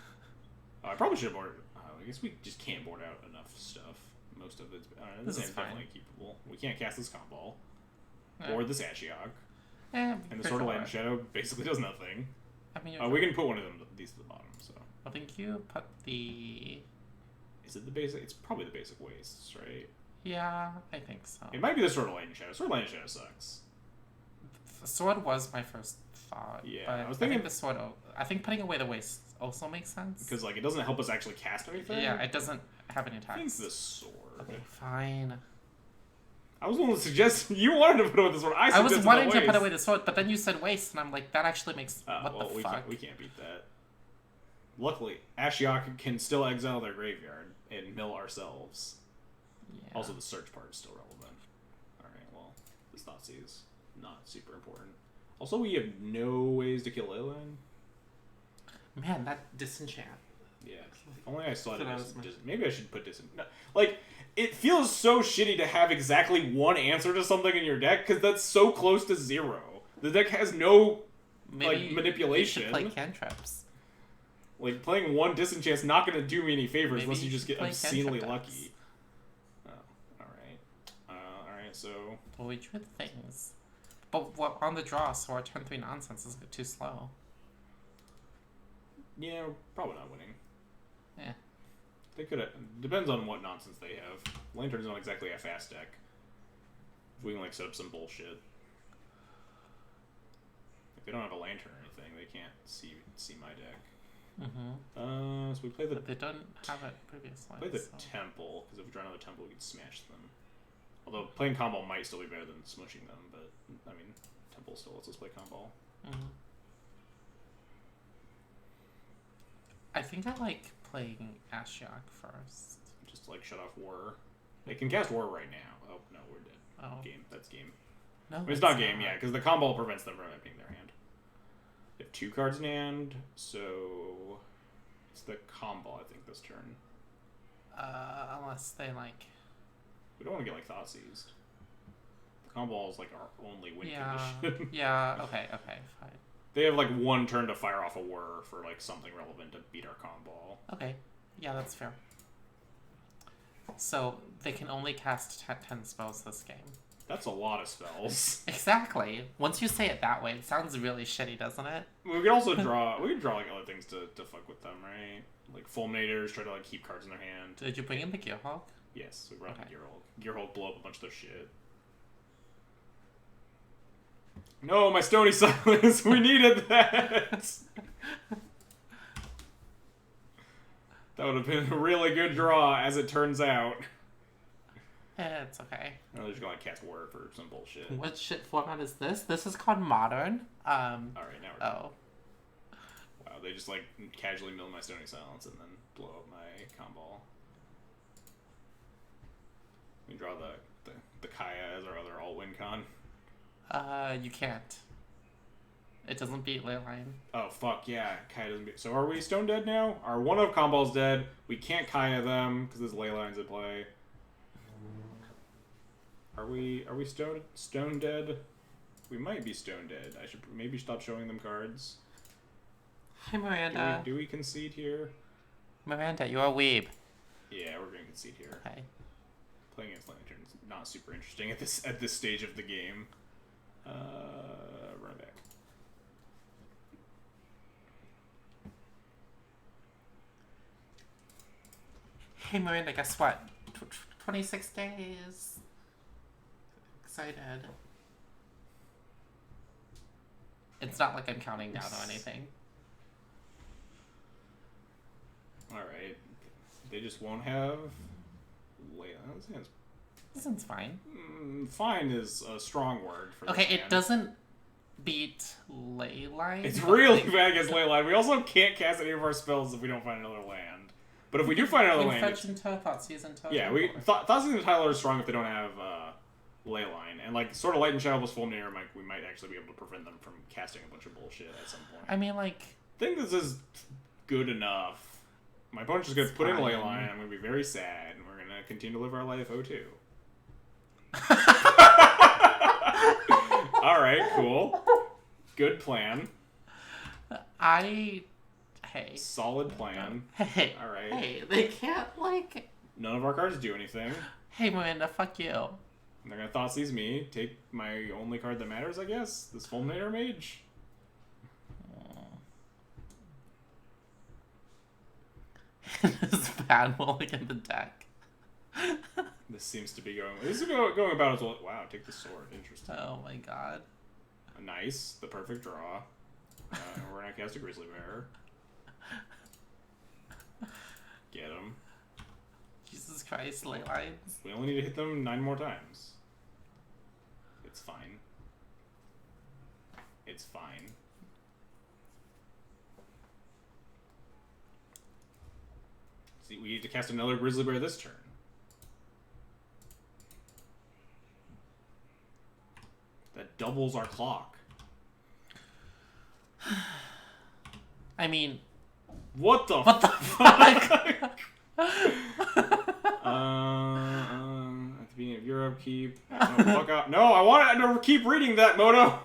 I probably should have boarded. I guess we just can't board out enough stuff. Most of it's. This is definitely keepable. We can't cast this combo. Or this Ashiok. And the Sword of Light and Shadow basically does nothing. I mean, we can put one of them these to the bottom. So. I think you put the. Is it the basic? It's probably the basic wastes, right? Yeah, I think so. It might be the Sword of Light and Shadow. Sword of Light and Shadow sucks. The sword was my first thought. Yeah, but I was thinking the sword. I think putting away the waste also makes sense because like it doesn't help us actually cast anything. Yeah, it doesn't have any attacks. I think the sword. Okay, fine. I was going to suggest you wanted to put away the sword. I was wanting to put away the sword, but then you said waste, and I'm like, that actually makes what the fuck? We can't beat that. Luckily, Ashiok can still exile their graveyard and mill ourselves. Yeah. Also, the search part is still relevant. Alright, well, this Thoughtseize is not super important. Also, we have no ways to kill Leyline. Man, that disenchant. Yeah. If only I saw it. Maybe I should put disenchant. Like, it feels so shitty to have exactly one answer to something in your deck, because that's so close to 0. The deck has no manipulation. You should play cantrips. Like, playing one disenchant's not going to do me any favors unless you just get obscenely lucky. So. Well, we drew things. But what on the draw, so our turn 3 nonsense is too slow. Yeah, probably not winning. Yeah. They could have. Depends on what nonsense they have. Lantern's not exactly a fast deck. If we can, like, set up some bullshit. If they don't have a lantern or anything, they can't see my deck. Mm-hmm. So we play the. But they don't have it previously. Play the temple, because if we draw another temple, we can smash them. Although playing combo might still be better than smushing them, but I mean, temple still lets us play combo. Mm-hmm. I think I like playing Ashiok first. Just like shut off War. They can cast War right now. Oh no, we're dead. Oh. Game. That's game. No, I mean, it's not game. Yeah, because the combo prevents them from emptying their hand. They have 2 cards in hand, so it's the combo. I think this turn. Unless they like. We don't want to get like Thoughtseize. The combo is like our only win condition. Yeah. Okay. Fine. They have like 1 turn to fire off a Whir for like something relevant to beat our combo. Okay. Yeah, that's fair. So they can only cast 10 spells this game. That's a lot of spells. Exactly. Once you say it that way, it sounds really shitty, doesn't it? We could also draw. We could draw like other things to fuck with them, right? Like Fulminators, try to like keep cards in their hand. Did you bring in the Gearhulk? Yes, we brought in Gearhulk blow up a bunch of their shit. No, my Stony Silence! We needed that! That would have been a really good draw, as it turns out. It's okay. No, they're just gonna cast Word for some bullshit. What shit format is this? This is called Modern. Alright, now we're done. Oh. Wow, they just like casually mill my Stony Silence and then blow up my combo. We can draw the Kaya as our other all-win con. You can't. It doesn't beat Leyline. Oh, fuck, yeah. Kaya doesn't beat... So are we stone dead now? Our 1 of Combal's dead. We can't Kaya them, because there's Leylines at play. Are we stone dead? We might be stone dead. I should maybe stop showing them cards. Hi, Miranda. Do we concede here? Miranda, you're a weeb. Yeah, we're going to concede here. Okay. Playing against Lantern is not super interesting at this stage of the game. Run it back. Hey Miranda, guess what? 26 days. Excited. It's not like I'm counting down or anything. Alright. They just won't have... This sounds fine. Fine is a strong word for Okay, this it hand. doesn't beat Leyline. It's really bad against Leyline. We also can't cast any of our spells if we don't find another land. But if we do find another land... Fetch into Thoughtseize into... Yeah, Thoughtseize and Tyler are strong if they don't have Leyline. And, like, sort of Light and Shadow plus Fulminator, we might actually be able to prevent them from casting a bunch of bullshit at some point. I mean, like... I think this is good enough. My opponent's just going to put in Leyline, I'm going to be very sad, and we're going to continue to live our life O2. Alright, cool. Good plan. Hey. Solid plan. Hey. Alright. Hey, they can't, like... None of our cards do anything. Hey, Miranda, fuck you. And they're going to Thoughtseize me, take my only card that matters, I guess. This Fulminator Mage. This bad rolling in the deck. This seems to be going... This is going about as well. Wow, take the sword. Interesting. Oh my god. Nice. The perfect draw. We're going to cast a Grizzly Bear. Get him. Jesus Christ, ley lines. We only need to hit them 9 more times. It's fine. It's fine. See, we need to cast another Grizzly Bear this turn. That doubles our clock. I mean... What the fuck? At the beginning of your upkeep. No, fuck out. No, I want to keep reading that, Moto!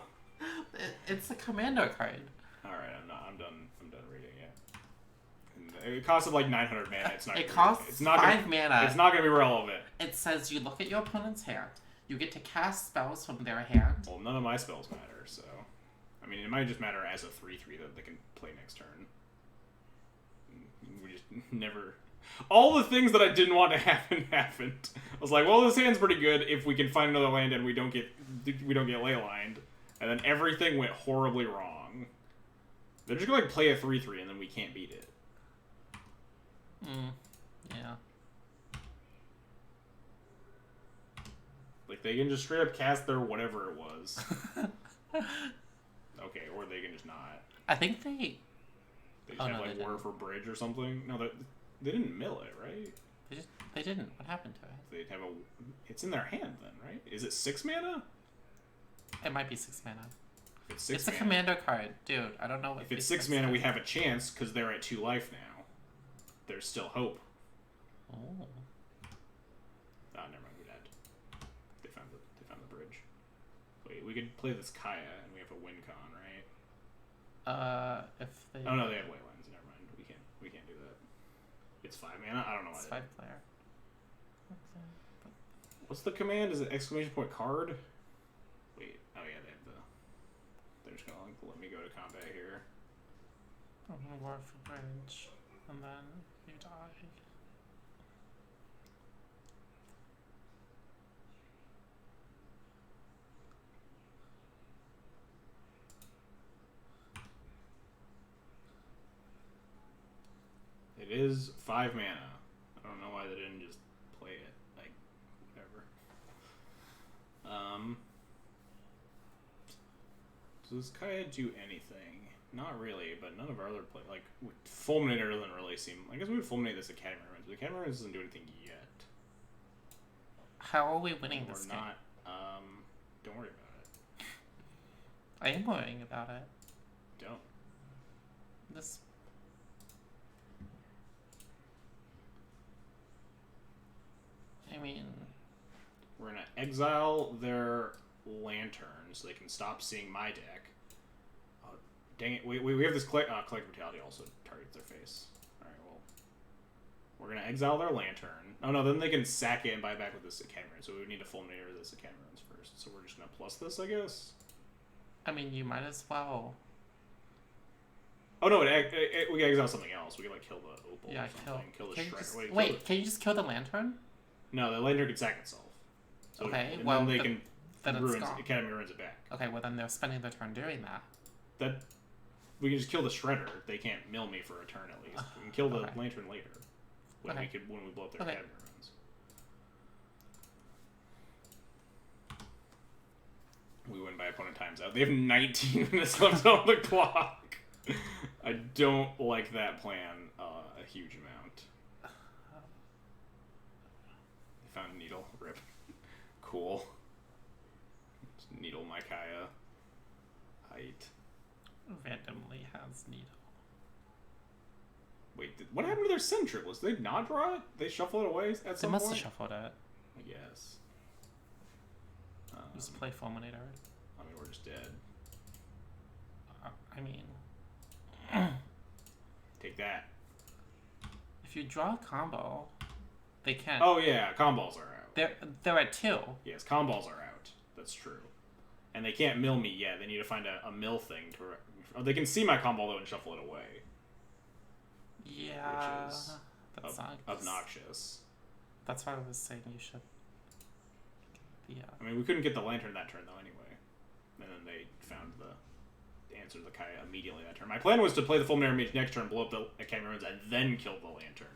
It's a commando card. Alright, I'm done reading it. It costed like 900 mana. It's not. It costs 5 mana. It's not gonna be relevant. It says you look at your opponent's hand. You get to cast spells from their hand. Well, none of my spells matter, so I mean, it might just matter as a 3/3 that they can play next turn. We just never. All the things that I didn't want to happen happened. I was like, well, this hand's pretty good if we can find another land and we don't get ley lined, and then everything went horribly wrong. They're just gonna like play a 3/3 and then we can't beat it. Yeah. Like, they can just straight up cast their whatever it was. Okay, or they can just not. I think they... They just have, like, War for Bridge or something? No, they didn't mill it, right? They didn't. What happened to it? They'd have a... It's in their hand, then, right? Is it 6 mana? It might be 6 mana. If it's 6 mana. It's a commando card. Dude, I don't know what... If it's 6 mana, we have a chance, because they're at 2 life now. There's still hope. Oh. Ah, never mind, we're dead. They found the bridge. Wait, we could play this Kaya, and we have a win con, right? If they... Oh, no, they have ley lines. Never mind. We can't do that. It's 5 mana? I don't know why. It's 5 player. What's the command? Is it exclamation point card? Wait. Oh, yeah, they have the... They're just gonna, like, let me go to combat here. War for Bridge. And then you die. It is 5 mana. I don't know why they didn't just play it. Like, whatever. Does Kaya do anything? Not really, but none of our other play... Like, Fulminator doesn't really seem... I guess we would Fulminate this Academy Ruins, but Academy Ruins doesn't do anything yet. How are we winning this game? We're not... Don't worry about it. I am worrying about it. Don't. This... I mean... We're gonna exile their Lantern so they can stop seeing my deck. Oh, dang it. We have this Collective Brutality also targets their face. Alright, well. We're gonna exile their Lantern. Oh no, then they can sack it and buy back with this Academy Ruins, so we would need to Fulminator this Academy Ruins first. So we're just gonna plus this, I guess? I mean, you might as well. Oh no, we can exile something else. We can like kill the Opal or something. Kill the Shredder. Wait, can you just kill the Lantern? No, the Lantern can sack itself. So Okay, and well, then they can then it's gone. Academy ruins it back. Okay, well then they're spending their turn doing that. That we can just kill the Shredder. They can't mill me for a turn at least. We can kill the Lantern later when we blow up their Academy ruins. We win by opponent times out. They have 19 minutes left on the clock. I don't like that plan a huge amount. Found a needle. Rip. Cool. Just needle my Kaya. Height. Randomly has needle. Wait, what happened to their Sin Triplets? Did they not draw it? They shuffle it away at some point? They must have shuffled it. I guess. Just play Fulminator. I mean, we're just dead. I mean... Take that. If you draw a combo, they can't... Oh yeah, comballs are out. They're at 2. Yes, comballs are out. That's true. And they can't mill me yet. They need to find a mill thing to... Oh, they can see my combo though and shuffle it away. Yeah... Which is obnoxious. That's why I was saying you should... Yeah. I mean, we couldn't get the Lantern that turn though anyway. And then they found the answer to the Kaya immediately that turn. My plan was to play the Fulminator Mage next turn, blow up the Academy ruins, and then kill the Lantern.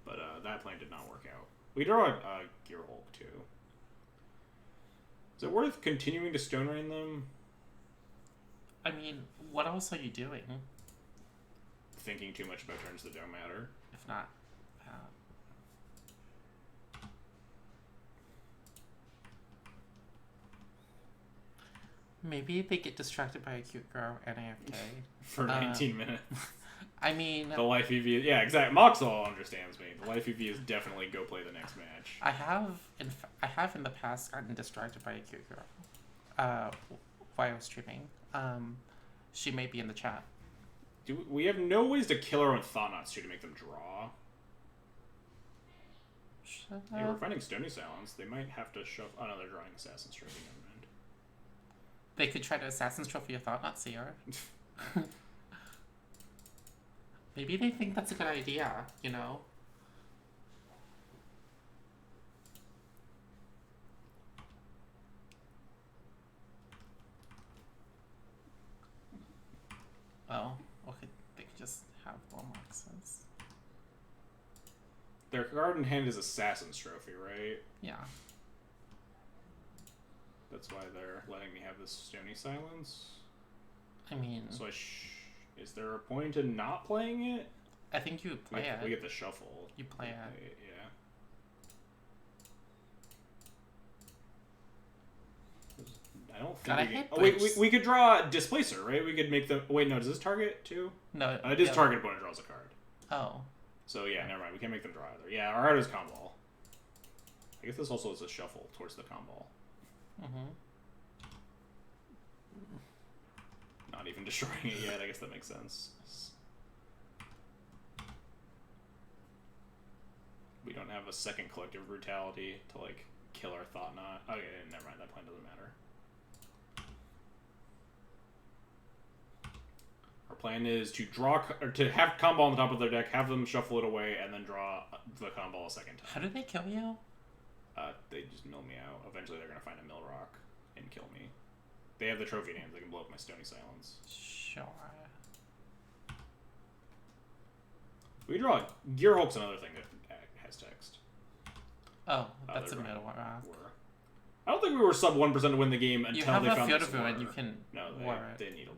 But that plan did not work out. We draw a Gear Hulk too. Is it worth continuing to Stone Rain them? I mean, what else are you doing? Thinking too much about turns that don't matter. If not, maybe they get distracted by a cute girl and AFK. For 19 minutes. I mean... The life EV... Yeah, exactly. Moxall understands me. The life EV is definitely go play the next match. I have in the past gotten distracted by a cute girl. While streaming. She may be in the chat. We have no ways to kill our own Thought-Knots too to make them draw. Yeah, we're finding Stony Silence. They might have to shove... Oh no, they're drawing Assassin's Trophy. Never mind. They could try to Assassin's Trophy a Thought-Knot Seer. Maybe they think that's a good idea, you know? Oh, okay. They could just have Womoxes. Their card in hand is Assassin's Trophy, right? Yeah. That's why they're letting me have this Stony Silence? I mean... So is there a point in not playing it? I think you play it. We get the shuffle. You play it. Yeah. I don't think we could draw Displacer, right? We could make them... Wait, no, does this target too? No. It is target opponent draws a card. Oh. So yeah, never mind. We can't make them draw either. Yeah, our art is Comball. I guess this also is a shuffle towards the Comball. Mm-hmm. Not even destroying it yet. I guess that makes sense. We don't have a second Collective Brutality to like kill our Thought-Knot. Okay, never mind. That plan doesn't matter. Our plan is to draw or to have Comball on the top of their deck, have them shuffle it away, and then draw the Comball a second time. How do they kill you? They just mill me out. Eventually, they're gonna find a mill rock and kill me. They have the trophy in hand. They can blow up my Stony Silence. Sure. We draw Gear Hulk's another thing that has text. Oh, that's a middle rock. I don't think we were sub 1% to win the game until they found Field of Ruin. You can. No, they needled.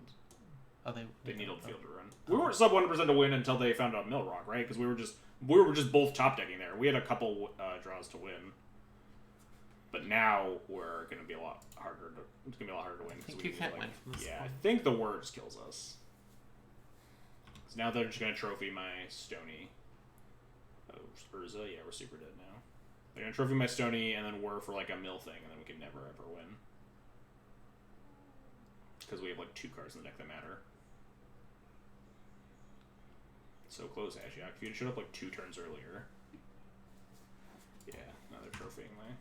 Oh, they needled Field of Ruin. We weren't sub 1% to win until they found out mill rock, right? Because we were just both top decking there. We had a couple draws to win. But now we're gonna be a lot harder to. It's gonna be a lot harder to win because we can't win. Yeah, I think the words kills us. So now they're just gonna trophy my Stony. Oh, Urza. Yeah, we're super dead now. They're gonna trophy my Stony and then whir for like a mill thing, and then we can never ever win because we have like 2 cards in the deck that matter. So close, Ashiok. If you had showed up like 2 turns earlier. Yeah, now they're trophying my.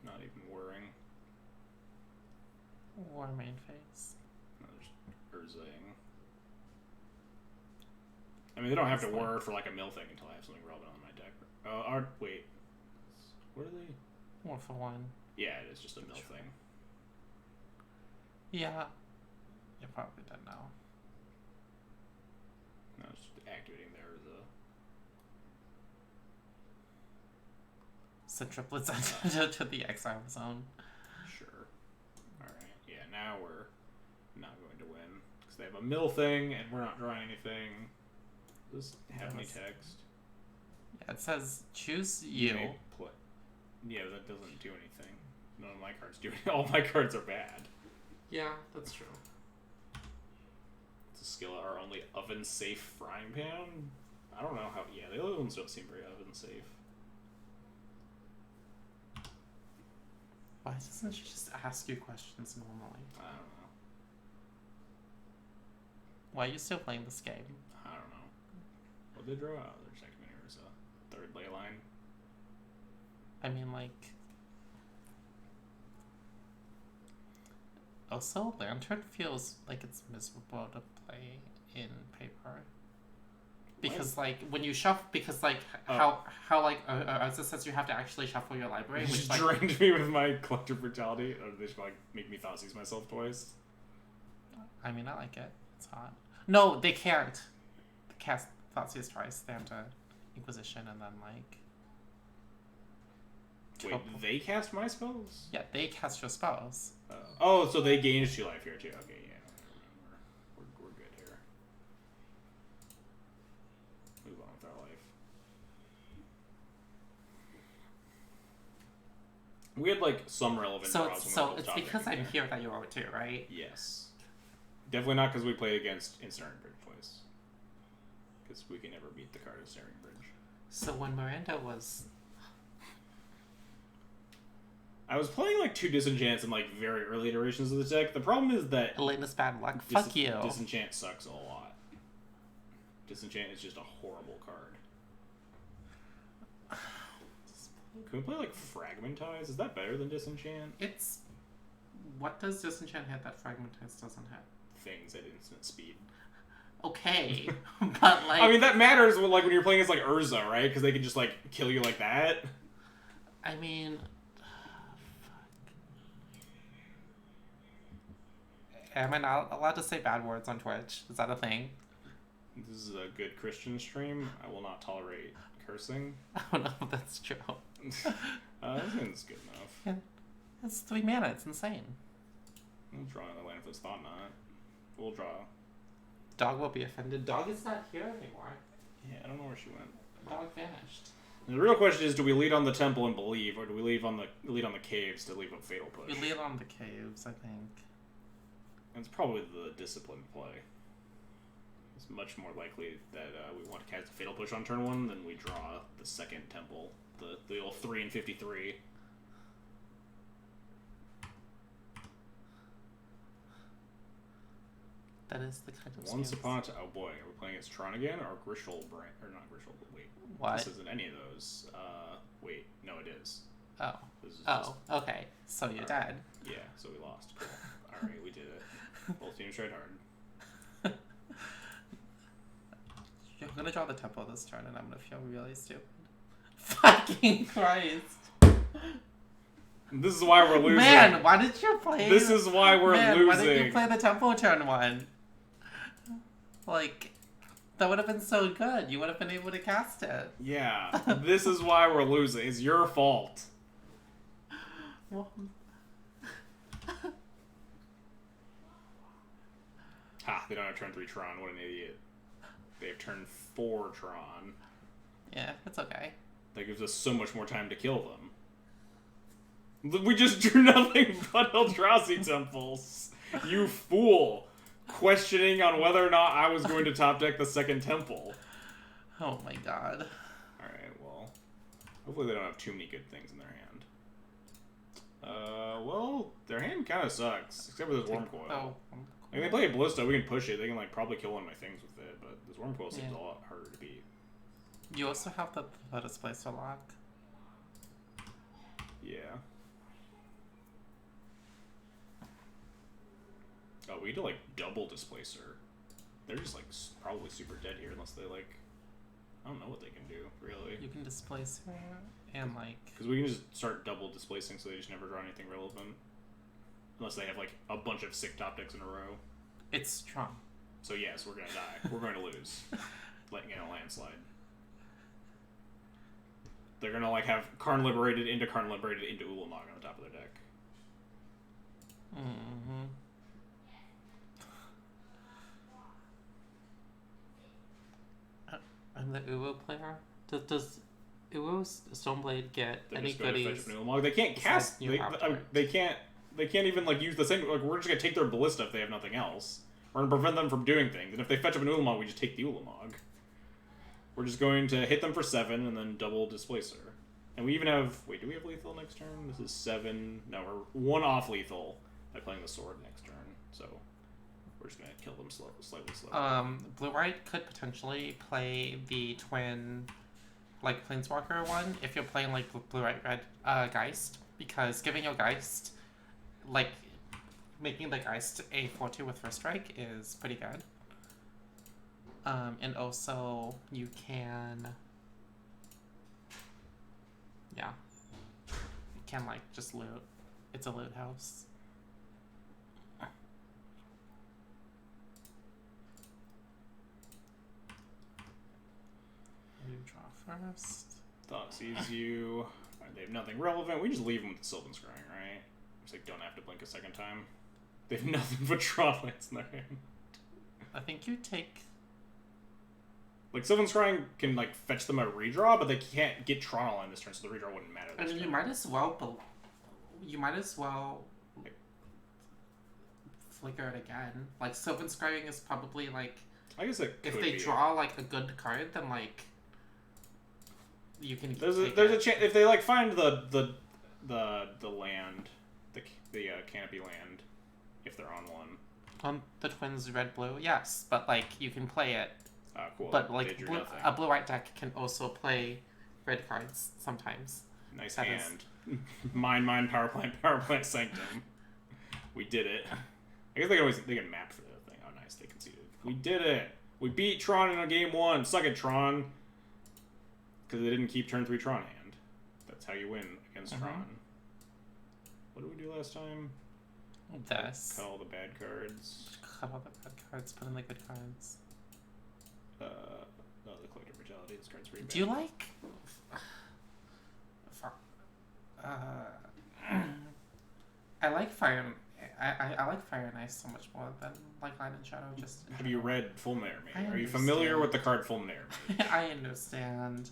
Not even worrying. Or main phase. No, there's Urzaing. I mean, they don't have to war for like a mill thing until I have something relevant on my deck. Wait. What are they? 1 for 1. Yeah, it is just a mill thing. Yeah. You're probably done now. No, just activating the Urza. Send triplets to the exile zone. Sure. Alright, yeah, now we're not going to win. Because they have a mill thing, and we're not drawing anything. Just have me text. Yeah, it says, choose you. Yeah, that doesn't do anything. None of my cards do anything. All my cards are bad. Yeah, that's true. It's a skill our only oven-safe frying pan? I don't know how... Yeah, the other ones don't seem very oven-safe. Why doesn't she just ask you questions normally? I don't know. Why are you still playing this game? I don't know. What did they draw out? Their second mini Urza. Third ley line. I mean, like... Also, Lantern feels like it's miserable to play in paper. Because, like, when you shuffle... Because, like, how like, as it says, you have to actually shuffle your library, Which which, like... drained me with my collector brutality. Or they should, like, make me Thoughtseize myself twice. I mean, I like it. It's hot. No, they can't cast Thoughtseize twice. They have to Inquisition and then, like... Wait, they cast my spells? Yeah, they cast your spells. Oh, so they gained 2 life here, too. Okay, yeah. We're good here. Move on with our life. We had, like, some relevant draws. So it's because I'm here that you wrote too, right? Yes. Definitely not because we played against Ensnaring Bridge twice. Because we can never beat the card Ensnaring Bridge. So when Miranda was... I was playing like 2 disenchants in like very early iterations of the deck. The problem is that Elena's bad luck. Fuck you. Disenchant sucks a lot. Disenchant is just a horrible card. Can we play like Fragmentize? Is that better than Disenchant? It's... What does Disenchant hit that Fragmentize doesn't hit? Things at instant speed. Okay, but like... I mean, that matters when, like, when you're playing as like Urza, right? Because they can just like kill you like that. I mean... Am I not allowed to say bad words on Twitch? Is that a thing? This is a good Christian stream. I will not tolerate cursing. I don't know if that's true. I think it's good enough. Yeah. It's 3 mana. It's insane. We'll draw another land if it's thought not. We'll draw. Dog will be offended. Dog is not here anymore. Yeah, I don't know where she went. Dog vanished. And the real question is, do we lead on the temple and believe, or do we lead on the caves to leave a fatal push? We lead on the caves, I think. It's probably the disciplined play. It's much more likely that we want to cast a fatal push on turn 1 than we draw the second temple, the old 3 and 53. That is the kind of Once upon a time. Oh boy, are we playing against Tron again or Grishol Brand? Or not Grishol, but wait. What? This isn't any of those. Wait, no, it is. Oh. This is oh, okay. So you're dead. Yeah, so we lost. Cool. Alright, we did it. Both teams tried hard. You're gonna draw the tempo this turn and I'm gonna feel really stupid. Fucking Christ. This is why we're losing. Man, why did you play... This is why we're losing. Why did you play the tempo turn 1? Like, that would have been so good. You would have been able to cast it. Yeah, this is why we're losing. It's your fault. Well... Ha, they don't have turn 3 Tron. What an idiot. They have turn 4 Tron. Yeah, it's okay. That gives us so much more time to kill them. We just drew nothing but Eldrazi temples. You fool. Questioning on whether or not I was going to top deck the second temple. Oh my god. Alright, well. Hopefully they don't have too many good things in their hand. Well, their hand kind of sucks. Except for this Worm Coil. Oh. Like, they play a Ballista, we can push it. They can, like, probably kill one of my things with it. But this Worm Coil seems a lot harder to beat. You also have the Displacer lock. Yeah. Oh, we need to like double Displacer. They're just like probably super dead here unless they like. I don't know what they can do really. You can displace her and like. Because we can just start double displacing, so they just never draw anything relevant. Unless they have like a bunch of sick top decks in a row. It's strong. So yes, we're gonna die. We're going to lose. Like in a landslide. They're gonna like have Karn Liberated into Ulamog on the top of their deck. Mm-hmm. I'm the Uwu player. Does Uwu's Stoneblade get They're any just gonna goodies? fetch Ulamog. They can't cast. They can't. They can't even like use the same. Like we're just gonna take their ballista if they have nothing else. We're gonna prevent them from doing things. And if they fetch up an Ulamog, we just take the Ulamog. We're just going to hit them for 7 and then double Displacer. And we even have... Wait, do we have lethal next turn? This is 7... No, we're 1 off lethal by playing the sword next turn. So we're just going to kill them slightly slower. Blue-white could potentially play the twin, like, Planeswalker one if you're playing, like, blue-white-red Geist. Because giving your Geist, like, making the Geist a 4-2 with first strike is pretty good. And also, you can... Yeah. You can, like, just loot. It's a loot house. You draw first. Thought sees you. They have nothing relevant. We just leave them with the Sylvan Scrying, right? Just like don't have to blink a second time. They have nothing but draw lands in their hand. I think you take... Like, Sylvan Scrying can, like, fetch them a redraw, but they can't get Tron Line this turn, so the redraw wouldn't matter this turn. You might as well... flicker it again. Like, Sylvan Scrying is probably, like... I guess it could if they be. draw, like, a good card, then, like... You can There's a chance... If they, like, find the land, the canopy land, if they're on one. On the twins red-blue, yes. But, like, you can play it. Cool. But, like, a blue-white deck can also play red cards sometimes. Nice that hand. Mine, power plant, sanctum. We did it. I guess they can map for the thing. Oh, nice. They conceded. We did it. We beat Tron in a game 1. Suck it, Tron. Because they didn't keep turn 3 Tron hand. That's how you win against Tron. What did we do last time? This. Cut all the bad cards. Cut all the bad cards, put in the good cards. No, the collective brutality. This card's pretty bad. Do you like... I like Fire... I like Fire and Ice so much more than like Light and Shadow. Just have you read Fulminate Me? Are you familiar with the card Fulminate Me? I understand.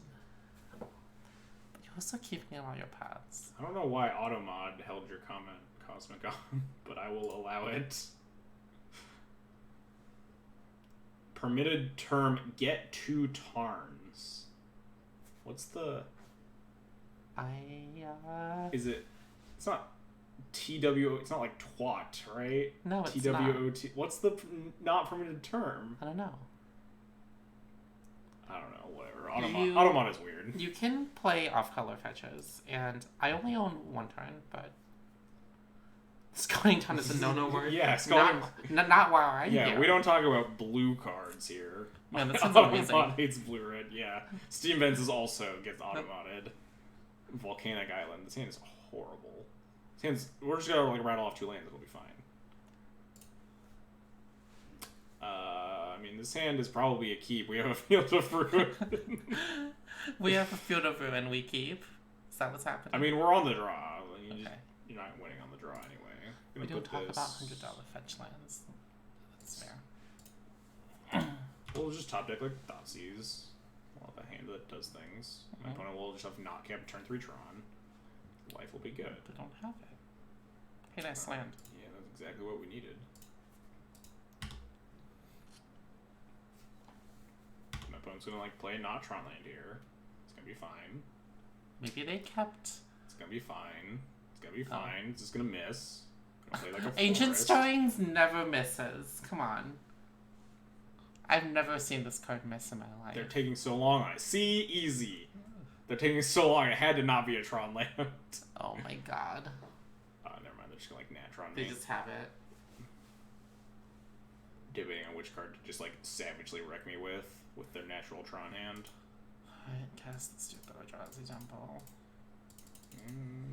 But you also keep me on all your paths. I don't know why Automod held your comment, Cosmic, on, but I will allow it. Permitted term, get 2 Tarns. What's the... Is it... It's not TW... It's not like twat, right? No, it's TWOT. What's the not permitted term? I don't know. I don't know, whatever. Automod is weird. You can play off-color fetches, and I only own 1 turn, but... Scouting Ton is a no-no word. Yeah, Scouting... Not while I'm here. Yeah, we don't talk about blue cards here. Man, that sounds amazing. Automod hates blue-red, yeah. Steam Vents also gets automodded. Volcanic Island. This hand is horrible. This hand's... We're just gonna like rattle off 2 lands, it'll be fine. I mean, this hand is probably a keep. We have a Field of Ruin. We have a Field of Ruin we keep. Is that what's happening? I mean, we're on the draw. Okay. You're not winning on the draw anyway. We don't talk about $100 fetch lands. That's fair. We'll just top deck like Thoughtseize. We'll have a hand that does things. My opponent will just have not kept turn 3 Tron. Life will be good. They don't have it. Hey, nice land. Yeah, that's exactly what we needed. My opponent's gonna like play not Tron land here. It's gonna be fine. Maybe they kept... It's gonna be fine. It's gonna be fine. It's just gonna miss. Gonna play like a Ancient forest. Stirrings never misses. Come on. I've never seen this card miss in my life. They're taking so long on it. See? Easy. They're taking so long. It had to not be a Tron land. Oh my god. Never mind. They're just gonna like nat Tron. They just have it. debating on which card to just like savagely wreck me with their natural Tron hand. Alright, cast the stupid Eldrazi Temple.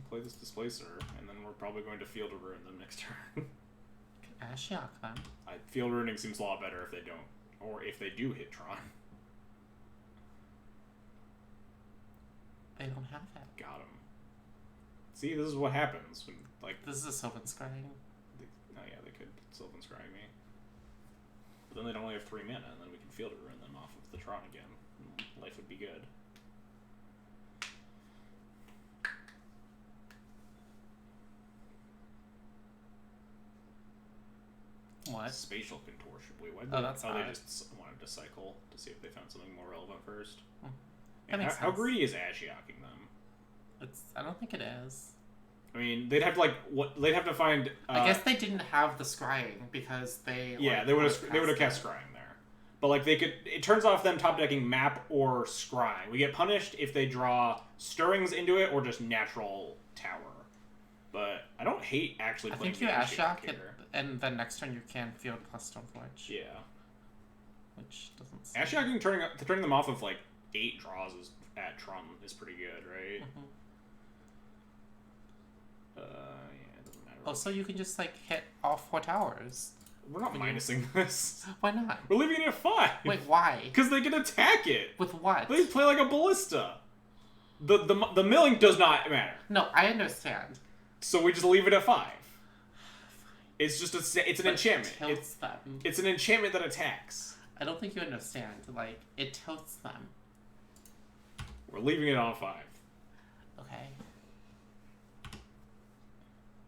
Play this Displacer, and then we're probably going to Field of Ruin them next turn. Ashiok them. Field Ruining seems a lot better if they don't, or if they do hit Tron. They don't have it. Got him. See, this is what happens when, like... This is a Sylvan Scrying. Oh yeah, they could Sylvan Scrying me. But then they'd only have 3 mana, and then we can Field of Ruin them off of the Tron again. Life would be good. What? Spatial Contortion. Wait, why that's they odd. just wanted to cycle to see if they found something more relevant first. That makes How sense. greedy is Ashioking them? I don't think it is. I mean, they'd have to they'd have to find. I guess they didn't have the scrying because they. Yeah, they would have cast scrying there, but like they could. It turns off them top decking map or scrying. We get punished if they draw stirrings into it or just natural tower. But I don't hate actually. I playing think you the Ashiok here. and then next turn you can field plus Stoneforge. Yeah. Which doesn't. Ashiok turning them off of like 8 draws at Tron is pretty good, right? Mm-hmm. Yeah, it doesn't matter. Also, you can just like hit all 4 towers. We're not minusing this. Why not? We're leaving it at 5. Wait, why? Because they can attack it. With what? They play like a ballista. The milling does not matter. No, I understand. So we just leave it at 5. It's just it's an enchantment. It tilts them. It's an enchantment that attacks. I don't think you understand. Like, it tilts them. We're leaving it on 5. Okay.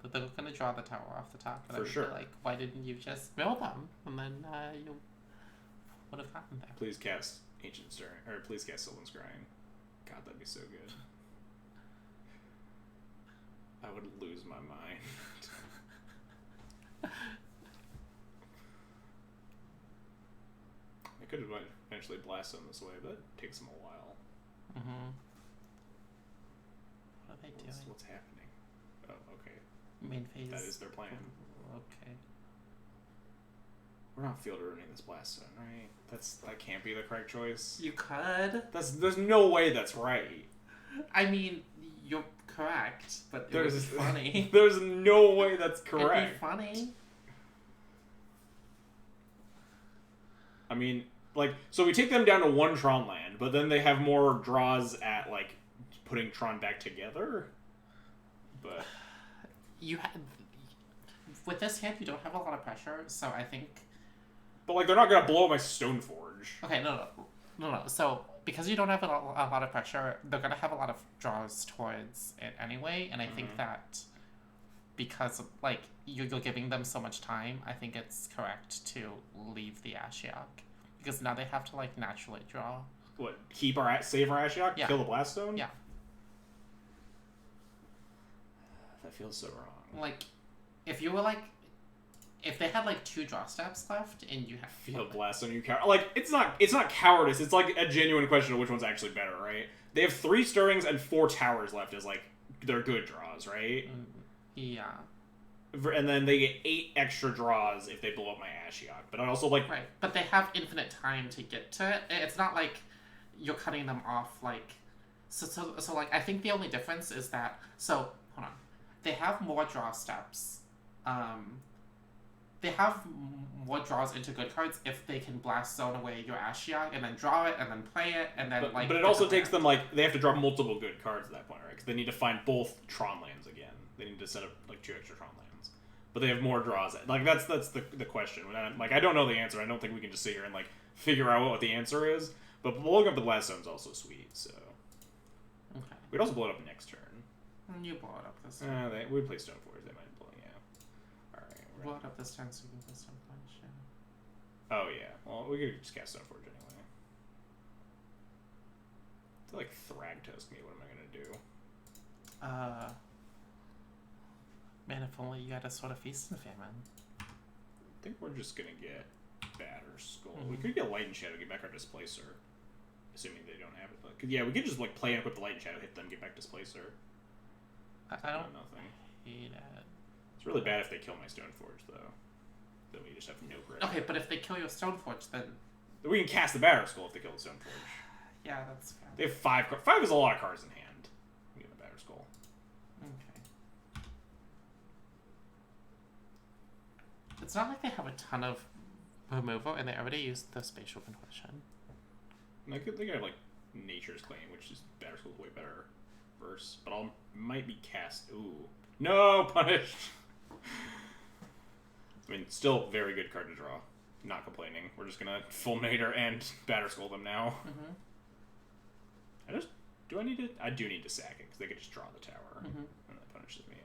But they're gonna draw the tower off the top. And For sure. Like, why didn't you just mill them? And then you would have gotten there. Please cast Ancient Stirring, or please cast Sylvan Scrying. God, that'd be so good. I would lose my mind. I could have eventually blast them this way, but it takes them a while. Mm-hmm. What are they doing? What's happening? Oh, okay. Main phase. That is their plan. Okay. We're not field ruining this blast zone, right? That can't be the correct choice. You could. There's no way that's right. I mean, you're correct, but it would be funny. There's no way that's correct. It'd be funny. I mean, like, so we take them down to 1 Tron land, but then they have more draws at, like, putting Tron back together? But... With this hand, you don't have a lot of pressure, so I think... But, like, they're not gonna blow my Stoneforge. Okay, no. So, because you don't have a lot of pressure, they're gonna have a lot of draws towards it anyway, and I think that because, like, you're giving them so much time, I think it's correct to leave the Ashiok. Because now they have to, like, naturally draw. What, save our Ashiok? Yeah. Kill the Blaststone? Yeah. That feels so wrong. Like, if you were, like... If they had, like, 2 draw steps left, and you have... Field Blaststone, you coward. Like, it's not cowardice, it's, like, a genuine question of which one's actually better, right? They have 3 Stirrings and 4 Towers left as, like, their good draws, right? Yeah. And then they get 8 extra draws if they blow up my Ashiok. But I also, like... Right, but they have infinite time to get to it. It's not like you're cutting them off, like... So like, I think the only difference is that... So, hold on. They have more draw steps. They have more draws into good cards if they can blast zone away your Ashiok and then draw it and then play it and then, But it also takes them, like... They have to draw multiple good cards at that point, right? Because they need to find both Tron lands again. They need to set up, like, 2 extra Tron lands. But they have more draws. Like, that's the question. I don't know the answer. I don't think we can just sit here and, like, figure out what the answer is. But blowing up the Blast Zone's also sweet, so... Okay. We'd also blow it up next turn. You blow it up this time. We'd play Stoneforge. They might blow, yeah. Alright. Blow it up this time so you can play Stoneforge, yeah. Oh, yeah. Well, we could just cast Stoneforge anyway. To, like, Thragtusk me, what am I gonna do? Man, if only you had a sort of Feast and Famine. I think we're just gonna get Batter Skull. We could get Light and Shadow, get back our Displacer. Assuming they don't have it. But, yeah, we could just, like, play and equip the Light and Shadow, hit them, get back Displacer. I don't nothing. hate it. It's really bad if they kill my Stoneforge, though. then we just have no grip. Okay, but if they kill your Stoneforge, then We can cast the Batter Skull if they kill the Stoneforge. yeah, that's fair. They have 5 cards. 5 is a lot of cards in hand. We get the Batter Skull. Okay. It's not like they have a ton of removal, and they already used the Spatial Contortion. They could have like Nature's Claim, which is Batter Skull's way better verse. But I might be cast. Ooh, no, punished. I mean, still very good card to draw. Not complaining. We're just gonna Fulminator and Batter Skull them now. Mm-hmm. Do I need to? I do need to sack it because they could just draw the tower, Mm-hmm. and that punishes me.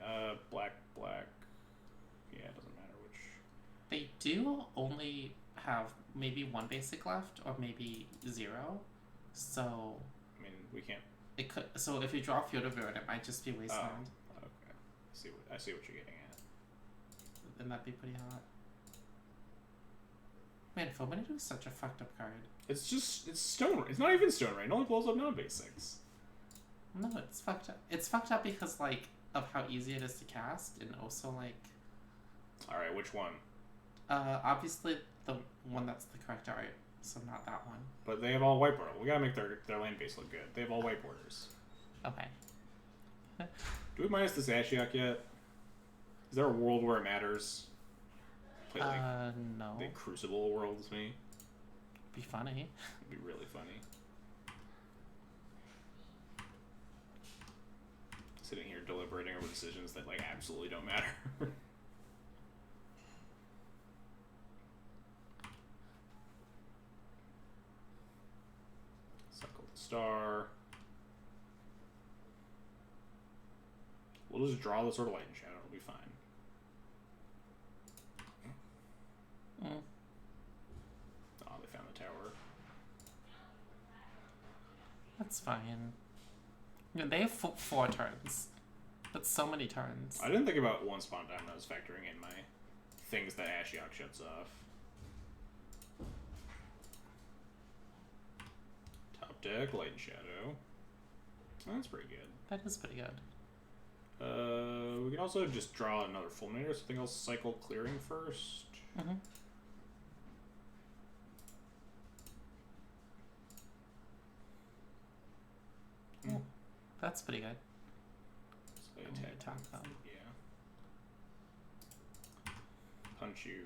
Black. Yeah, it doesn't matter which. They do only have maybe 1 basic left, or maybe 0. So I mean, we can't. it could. So if you draw Field of Ruin, it might just be Wasteland, Okay. I see what you're getting at. and that'd be pretty hot. Man, Fulminator is such a fucked up card. It's Stone. It's not even Stone Rain. It only blows up non-basics. No, it's fucked up. It's fucked up because like of how easy it is to cast, and also like All right, which one? obviously the one that's the correct art, so not that one. But they have all white border. We gotta make their lane base look good. They have all white borders. Okay. Do we minus this Ashiok yet? Is there a world where it matters? Play like No. the Crucible world with me. Be funny. It'd be really funny. Sitting here deliberating over decisions that like absolutely don't matter. Cycle the star. We'll just draw the Sword of Light and Shadow. It'll be fine. Mm. Oh, they found the tower. That's fine. Yeah, they have 4 turns. That's so many turns. I didn't think about one spawn time when I was factoring in my things that Ashiok shuts off. Top deck, Light and Shadow. Oh, that's pretty good. That is pretty good. We can also just draw another Fulminator, so I think I'll cycle clearing first. Mm-hmm. Mm. That's pretty good. So I I'm gonna attack attack them. Yeah. Punch you.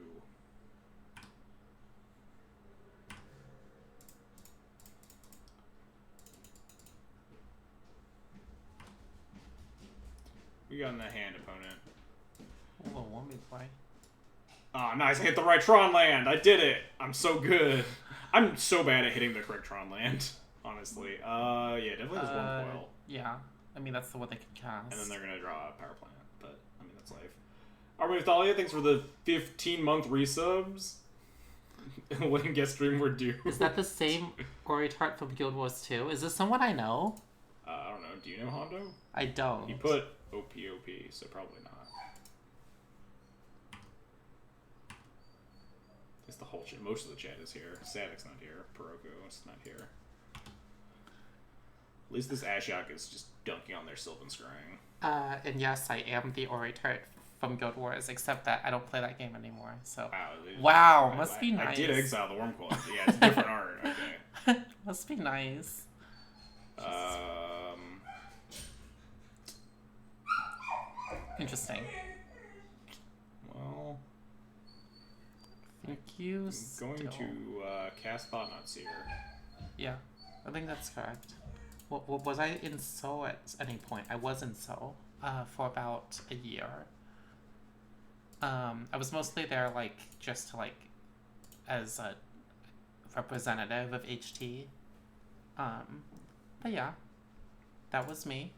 We got in the hand, opponent. Oh, one big play. Ah, oh, nice. I hit the right Tron land. I did it. I'm so good. I'm so bad at hitting the correct Tron land, honestly. Yeah, definitely just one coil. Yeah. I mean, that's the one they can cast. And then they're going to draw a power plant. But, I mean, that's life. Army of Thalia, thanks for the 15-month resubs. When guest stream we're due. Is that the same Ori Tart from Guild Wars 2? Is this someone I know? I don't know. Do you know Hondo? I don't. He put OPOP, so probably not. It's the whole chat. Most of the chat is here. Static's not here. Paroko's not here. At least this Ashiok is just dunking on their Sylvan Scrying. And yes, I am the Ori Tart from Guild Wars, except that I don't play that game anymore, so... Wow, must be nice. I did exile the Wormcoil. Yeah, it's different art. Okay. Must be nice. Interesting. Well... Thank you. I'm going to cast Thought Knot Seer. Yeah, I think that's correct. Was I in SO at any point? I was in SO for about a year. I was mostly there, like, just to, like, as a representative of HT. But yeah, that was me.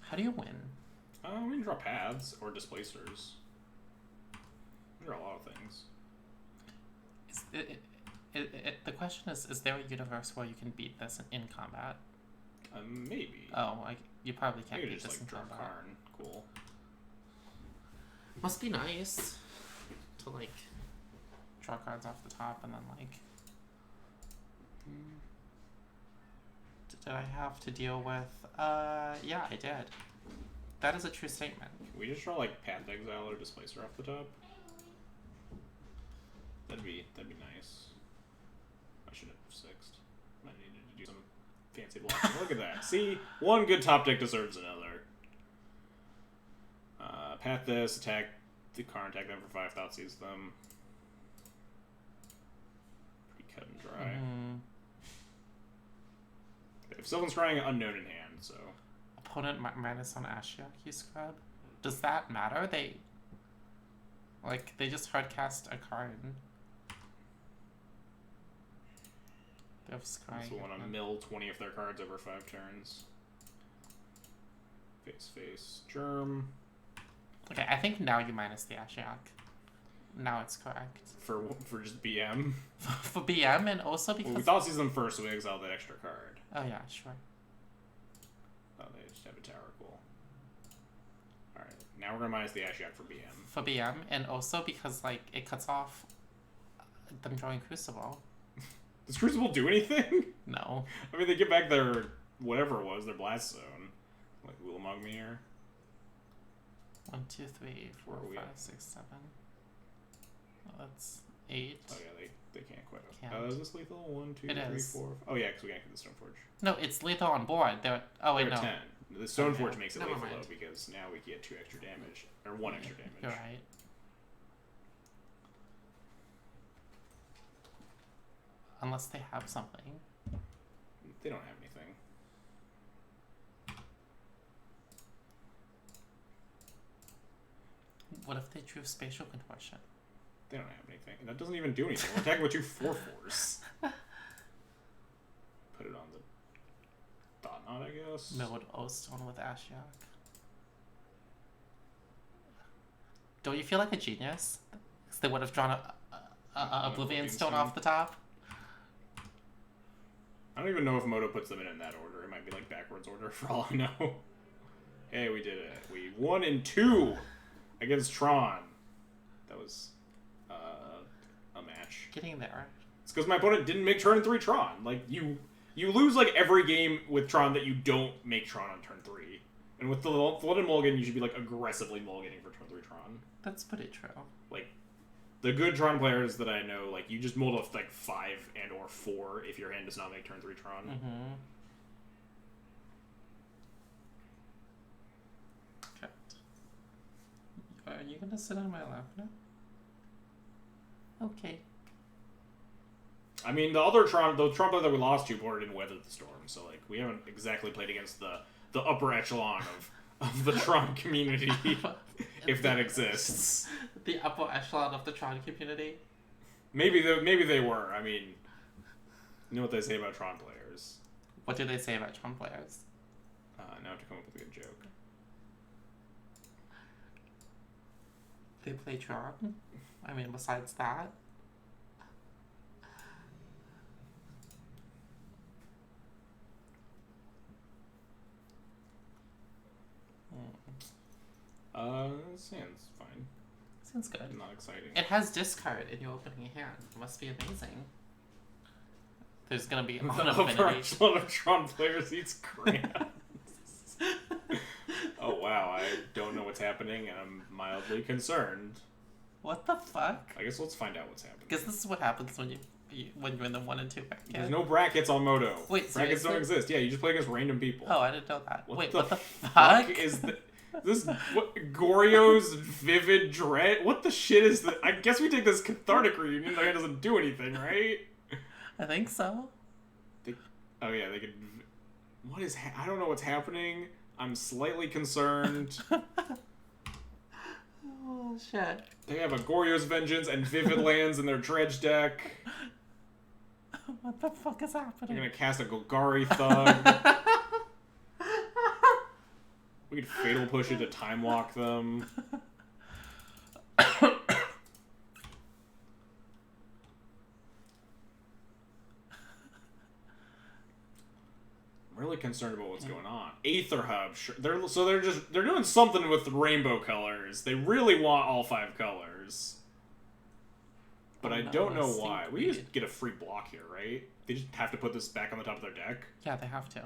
How do you win? We can draw paths or displacers. We can draw a lot of things. The question is there a universe where you can beat this in combat? Maybe. Oh, you probably can't Maybe beat just this like in draw combat. Karn. Cool. Must be nice to, like, draw cards off the top and then, like... Did I have to deal with... Yeah, I did. That is a true statement. Can we just draw like Path Exile or Displacer off the top? That'd be nice. I should have sixed. I needed to do some fancy blocking. Look at that. See, one good top deck deserves another. Path this, attack the card, attack them for 5, Thoughtseize them. Pretty cut and dry. If Sylvan Scrying, unknown in hand, so. Opponent minus on Ashiok, you scrub. Does that matter? They just hardcast a card. They have Scrying. So want to mill 20 of their cards over 5 turns. Face, Germ. Okay, I think now you minus the Ashiok. Now it's correct. For just BM? For BM, and also because... Well, we thought season them first, so we exiled that extra card. Oh yeah, sure. Oh, they just have a tower, cool. Alright, now we're gonna minus the Ashiok for BM. For BM, and also because, like, it cuts off them drawing Crucible. Does Crucible do anything? No. I mean, they get back their... whatever it was, their Blast Zone. Like, Ulamog Mir. 1, 2, 3, 4, 5, 6, 7. Well, that's 8. Oh yeah, they can't quite. Can't. Is this lethal? 1, 2, It 3, is. 4. Oh yeah, because we can't get the Stoneforge. No, it's lethal on board. Oh wait, They're no. 10. The Stoneforge Okay. makes it Never lethal mind. though, because now we get 2 extra damage. Or 1 extra damage. You're right. Unless they have something. They don't have anything. What if they drew Spatial Contortion? They don't have anything. And that doesn't even do anything. We're attacking with 2 4/4s. Put it on the Thought Knot, I guess. Milled O-Stone with Ashiok. Don't you feel like a genius? Because they would have drawn a Oblivion Stone off the top. I don't even know if Moto puts them in that order. It might be like backwards order for all I know. Hey, we did it. We won in 2 against Tron. That was a match. Getting there. It's because my opponent didn't make turn 3 Tron. Like, you lose like every game with Tron that you don't make Tron on turn 3. And with the Flooded Mulligan, you should be like aggressively mulliganing for turn 3 Tron. That's pretty true. Like, the good Tron players that I know, like, you just mold off like 5 and or 4 if your hand does not make turn 3 Tron. Mm-hmm. Okay. Are you gonna sit on my lap now? Okay. I mean, the Tron player that we lost to didn't weather the storm, so like we haven't exactly played against the upper echelon of the Tron community, if that exists. The upper echelon of the Tron community. Maybe they were. I mean, you know what they say about Tron players. What do they say about Tron players? Now to come up with a good joke. They play Tron? I mean, besides that. Sounds fine. Sounds good. Not exciting. It has discard in your opening hand. It must be amazing. There's gonna be The on upper affinity. echelon of Tron players eats crayons. Oh wow, I don't know what's happening, and I'm mildly concerned. What the fuck? I guess let's find out what's happening. Because this is what happens when you're in the 1 and 2 bracket. There's no brackets on Moto. Wait, brackets seriously? don't exist. Yeah, you just play against random people. Oh, I didn't know that. Wait, what the fuck fuck? is this? Goryo's Vivid Dread? What the shit is that? I guess we take this Cathartic Reunion. That doesn't do anything, right? I think so. Oh yeah, they could. What is? I don't know what's happening. I'm slightly concerned. Oh shit. They have a Goryo's Vengeance and Vivid Lands in their dredge deck. What the fuck is happening? They're gonna cast a Golgari Thug. We could Fatal Push it to Time Lock them. I'm really concerned about what's going on. Aether Hub. They're doing something with the rainbow colors. They really want all 5 colors. But I don't know why. We just get a free block here, right? They just have to put this back on the top of their deck. Yeah, they have to.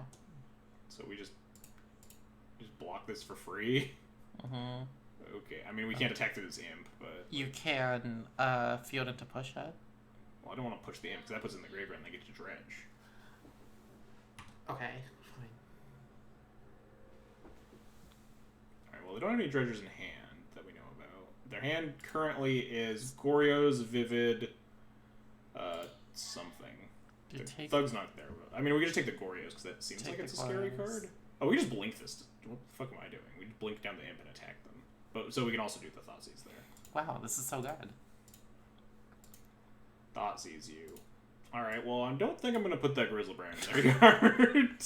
So we just Just block this for free? Mm-hmm. Okay, I mean, we can't attack through this imp, but... You can field it to push it. Well, I don't want to push the imp, because that puts it in the graveyard and they get to dredge. Okay, fine. Alright, well, they don't have any dredgers in hand that we know about. Their hand currently is Goryo's, Vivid, something. The Thug's not there. I mean, we can just take the Goryo's, because that seems like it's a scary card. Oh, we just blink this. What the fuck am I doing? We just blink down the imp and attack them. But so we can also do the Thoughtseize there. Wow, this is so good. Thoughtseize you. Alright, well, I don't think I'm going to put that Grizzlebrand in their yard.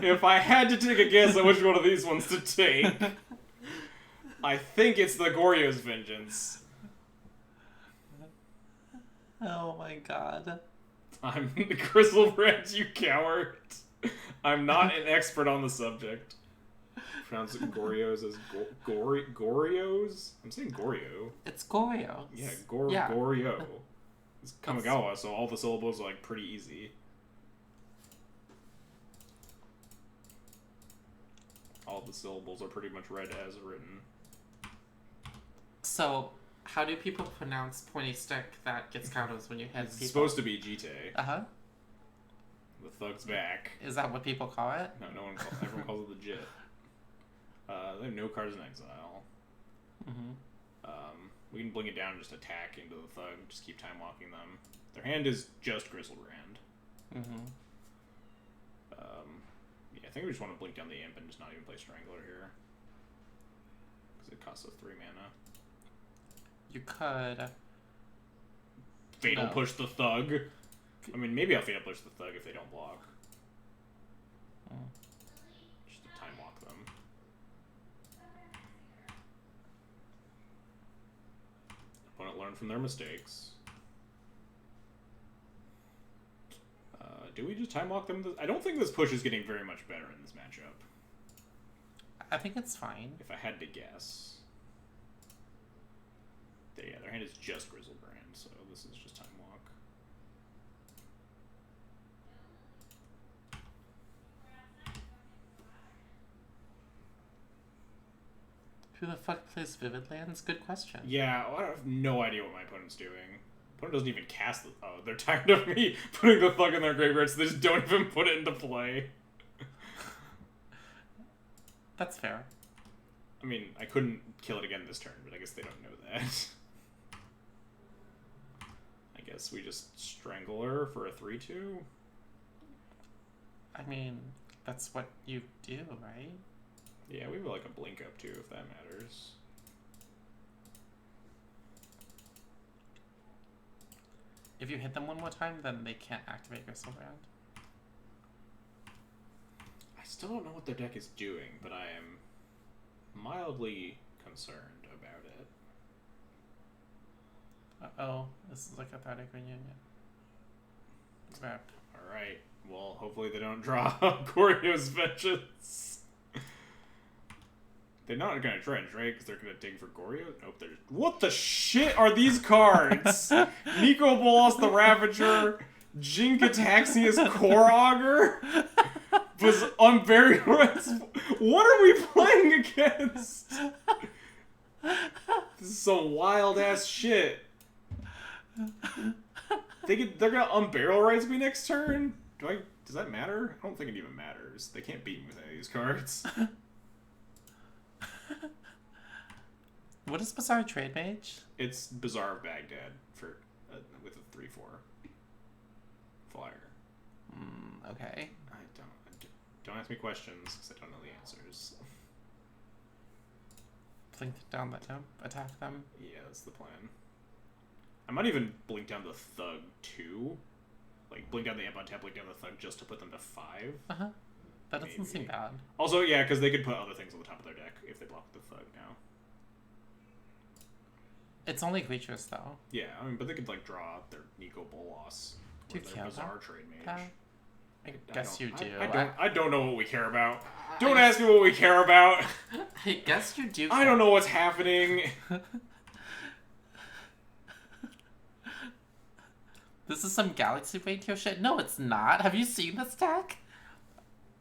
If I had to take a guess at which one of these ones to take, I think it's the Goryo's Vengeance. Oh my god. I'm the Grizzlebrand, you coward. I'm not an expert on the subject. Pronounce it Goryo's as Goryo's? I'm saying Goryo. It's Goryo. Yeah, Goryo. It's Kamigawa, so all the syllables are like pretty easy. All the syllables are pretty much read as written. So, how do people pronounce pointy stick that gets counters when you hit It's people? supposed to be Jite. Uh-huh. The Thug's back. Is that what people call it? No, everyone calls it the Jit. They have no cards in exile. Mm-hmm. We can blink it down and just attack into the Thug, just keep time walking them. Their hand is just Grizzlebrand. Mm-hmm. Yeah, I think we just want to blink down the imp and just not even play Strangler here. Because it costs us 3 mana. You could... Fatal Push the Thug. I mean, maybe I'll Fatal Push the Thug if they don't block. Just to time walk them. Opponent learn from their mistakes. Do we just time walk them? I don't think this push is getting very much better in this matchup. I think it's fine. If I had to guess. Yeah, their hand is just Grizzlebrand, so this is just time walk. Who the fuck plays Vivid Lands? Good question. Yeah, I have no idea what my opponent's doing. Opponent doesn't even cast the... Oh, they're tired of me putting the Thug in their graveyard, so they just don't even put it into play. That's fair. I mean, I couldn't kill it again this turn, but I guess they don't know that. I guess we just strangle her for a 3-2. I mean, that's what you do, right? Yeah, we have like a blink up too, if that matters. If you hit them one more time, then they can't activate Grizzlebrand. I still don't know what their deck is doing, but I am mildly concerned about it. Uh-oh, this is like a Pathetic Reunion. Crap. Alright, well, hopefully they don't draw Goryo's Vengeance. They're not gonna dredge, right? Because they're gonna dig for Goryo? Nope, they're just... What the shit are these cards? Nico Bolas the Ravager, Jinkataxia's Core Augur, was Unburial... What are we playing against? This is some wild-ass shit. They're gonna Unburial Rights me next turn? Does that matter? I don't think it even matters. They can't beat me with any of these cards. What is Bizarre Trade Mage? It's Bazaar of Baghdad for with a 3/4 flyer. Okay. Don't ask me questions because I don't know the answers. Blink down that temp, attack them. Yeah, that's the plan. I might even blink down the Thug too, like blink down the Amp on tap, blink down the Thug just to put them to 5. That doesn't seem bad. Also, yeah, because they could put other things on the top of their deck if they block the Thug now. It's only creatures though. Yeah, I mean, but they could like draw their Nico Bolas or their Bizarre Trade Mage. I guess you do. I don't know what we care about. Don't ask me what we care about. I guess you do. I don't know what's happening. This is some Galaxy Radio shit. No, it's not. Have you seen this deck?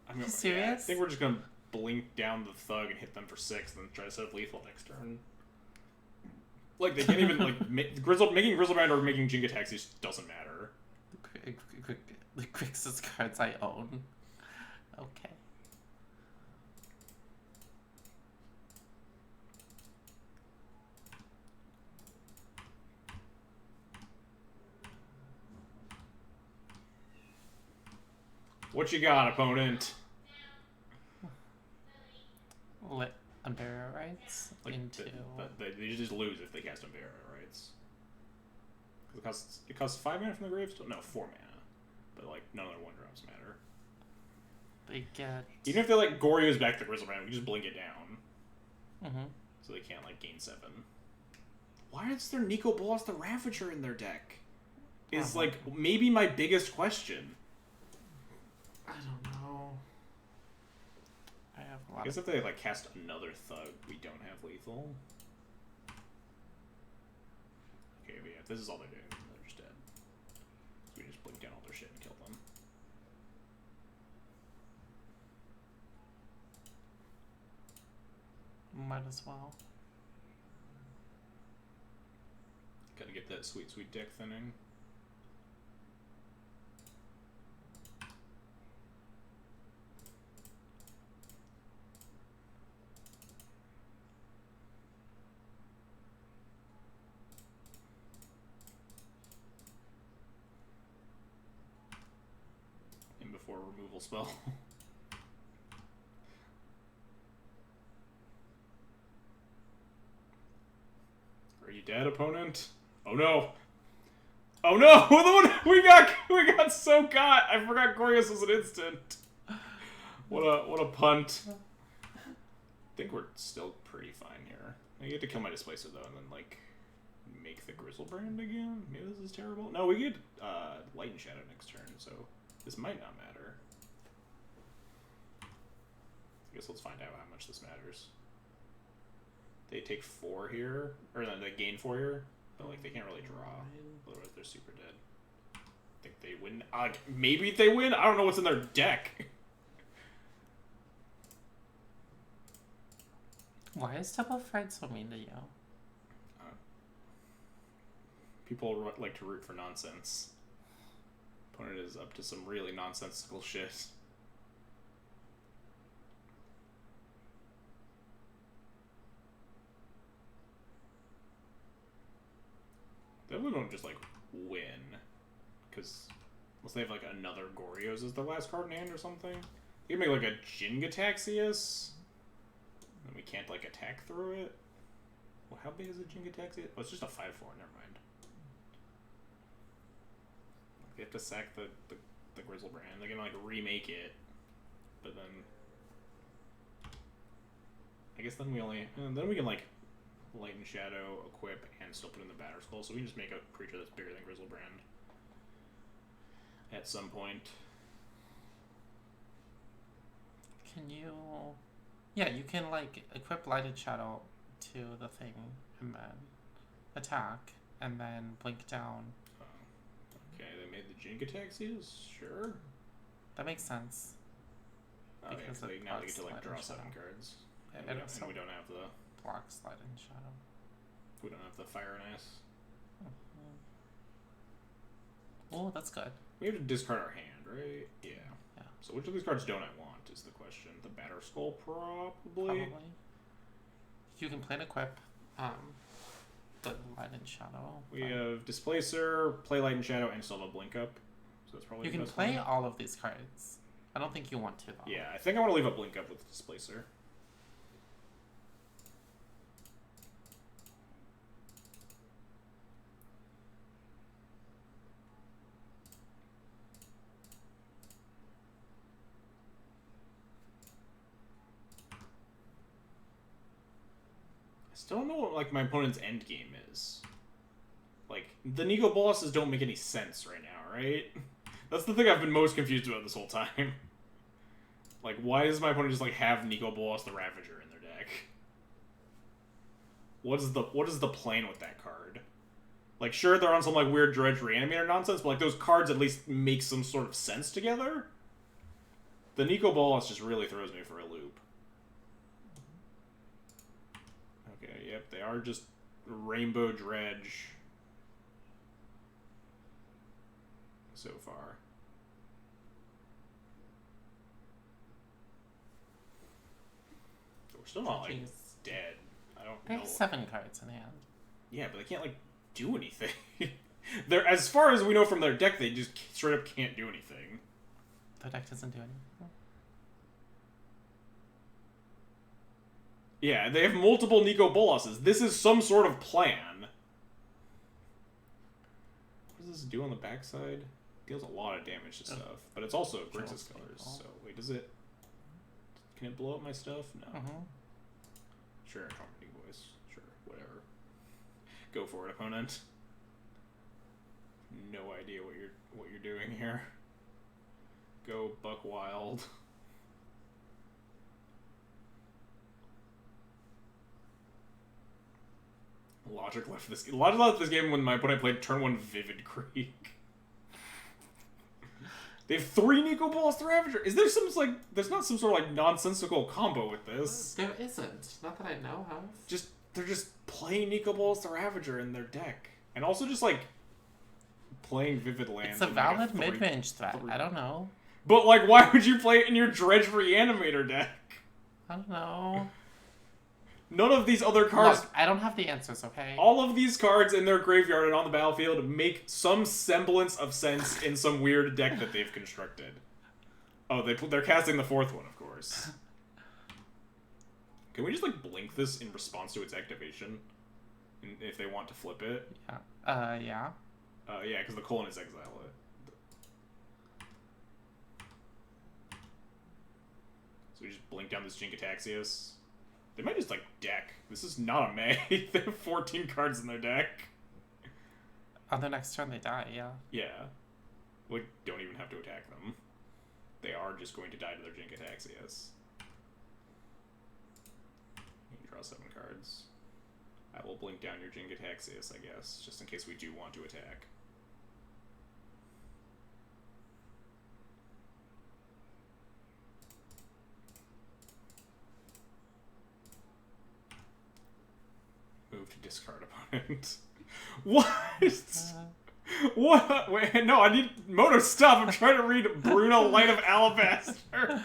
I mean, You serious? Yeah, I think we're just gonna blink down the thug and hit them for 6, and then try to set up lethal next turn. Like they can't even like making Grizzlebrand or making Jinga Taxis doesn't matter. The Grixis cards I own. Okay. What you got, opponent? Let Unburial Rights Like, into... they just lose if they cast Unburial Rights. It costs 5 mana from the grave still? No, 4 mana. But like none of their 1-drops matter. They get... Even if they like Goryo's back to the Grizzlebrand, we can just blink it down. Mm-hmm. So they can't like gain 7. Why is there Nico Bolas the Ravager in their deck? Is like maybe my biggest question. I don't know. I have a lot I guess if they like cast another thug, we don't have lethal. Okay, but yeah, if this is all they're doing, they're just dead. So we just blink down all their shit and kill them. Might as well. Gotta get that sweet, sweet deck thinning. And before removal spell. Are you dead, opponent? Oh no! Oh no! We got so caught! I forgot Gorgeous was an instant. What a punt. I think we're still pretty fine here. I get to kill my Displacer though, and then like make the Grizzlebrand again. Maybe this is terrible. No, we get Light and Shadow next turn, so this might not matter. I guess let's find out how much this matters. They take 4 here, or no, they gain 4 here, but like they can't really draw. Otherwise, they're super dead. I think they win. Maybe they win. I don't know what's in their deck. Why is Double Fried so mean to you? People like to root for nonsense. Opponent is up to some really nonsensical shit. They don't just like win, because unless they have like another Goryo's as their last card in hand or something, they can make like a Jingataxius, and we can't like attack through it. Well, how big is a Jingataxius? Oh, it's just a 5/4. Never mind. They have to sack the Grizzlebrand. They can like remake it, but then I guess then we can like Light and Shadow, equip, and still put in the Batter Skull, so we can just make a creature that's bigger than Grizzlebrand at some point. Can you... Yeah, you can, like, equip Light and Shadow to the thing, and then attack, and then blink down. Okay, they made the Jingataxias? Sure. That makes sense. Oh, yeah, so now they get to, like, draw 7 cards. Yeah, and we don't have the... Blocks Light and Shadow. We don't have the Fire and Ice. Oh, that's good. We have to discard our hand, right? Yeah. Yeah. So which of these cards don't I want is the question. The Batter Skull, probably? Probably. You can play an equip. The Light and Shadow. We have Displacer, play Light and Shadow, and still have a Blink Up. So that's probably you the can best play one. all of these cards. I don't think you want to, though. Yeah, I think I want to leave a Blink Up with Displacer. Still don't know what like my opponent's end game is. Like the Nico Bolas's don't make any sense right now, right? That's the thing I've been most confused about this whole time. Like, why does my opponent just like have Nico Bolas the Ravager in their deck? What is the plan with that card? Like, sure they're on some like weird Dredge Reanimator nonsense, but like those cards at least make some sort of sense together. The Nico Bolas just really throws me for a loop. Okay, yep, they are just Rainbow Dredge so far. We're still not, like, dead. I don't They know. have 7 cards in hand. Yeah, but they can't, like, do anything. They're, as far as we know from their deck, they just straight up can't do anything. Their deck doesn't do anything. Yeah, they have multiple Nico Bolases. This is some sort of plan. What does this do on the backside? Deals a lot of damage to stuff, but it's also Grixis colors. So wait, does it? Can it blow up my stuff? No. Sure, Trumpeting Voice. Sure, whatever. Go for it, opponent. No idea what you're doing here. Go buck wild. Logic left this game when my opponent played turn 1 Vivid Creek. They have 3 Nico Bolas the Ravager. Is there some there's not some sort of like nonsensical combo with this? There isn't. Not that I know of. They're just playing Nico Bolas the Ravager in their deck, and also just like playing Vivid Lands. It's a valid mid-range threat. I don't know. But like, why would you play it in your Dredge Reanimator deck? I don't know. None of these other cards... Look, I don't have the answers, okay? All of these cards in their graveyard and on the battlefield make some semblance of sense in some weird deck that they've constructed. Oh, they're casting the 4th one, of course. Can we just, like, blink this in response to its activation? If they want to flip it? Yeah. Yeah. Yeah, because the colon is exile it. So we just blink down this Jinkataxias. They might just, like, deck. This is not a May. They have 14 cards in their deck. On their next turn, they die, yeah. Yeah. We don't even have to attack them. They are just going to die to their Jinkataxias. You can draw 7 cards. I will blink down your Jinkataxias, I guess, just in case we do want to attack. Move to discard opponent. What? What? Wait, no, I need Moto stop. I'm trying to read Bruno Light of Alabaster.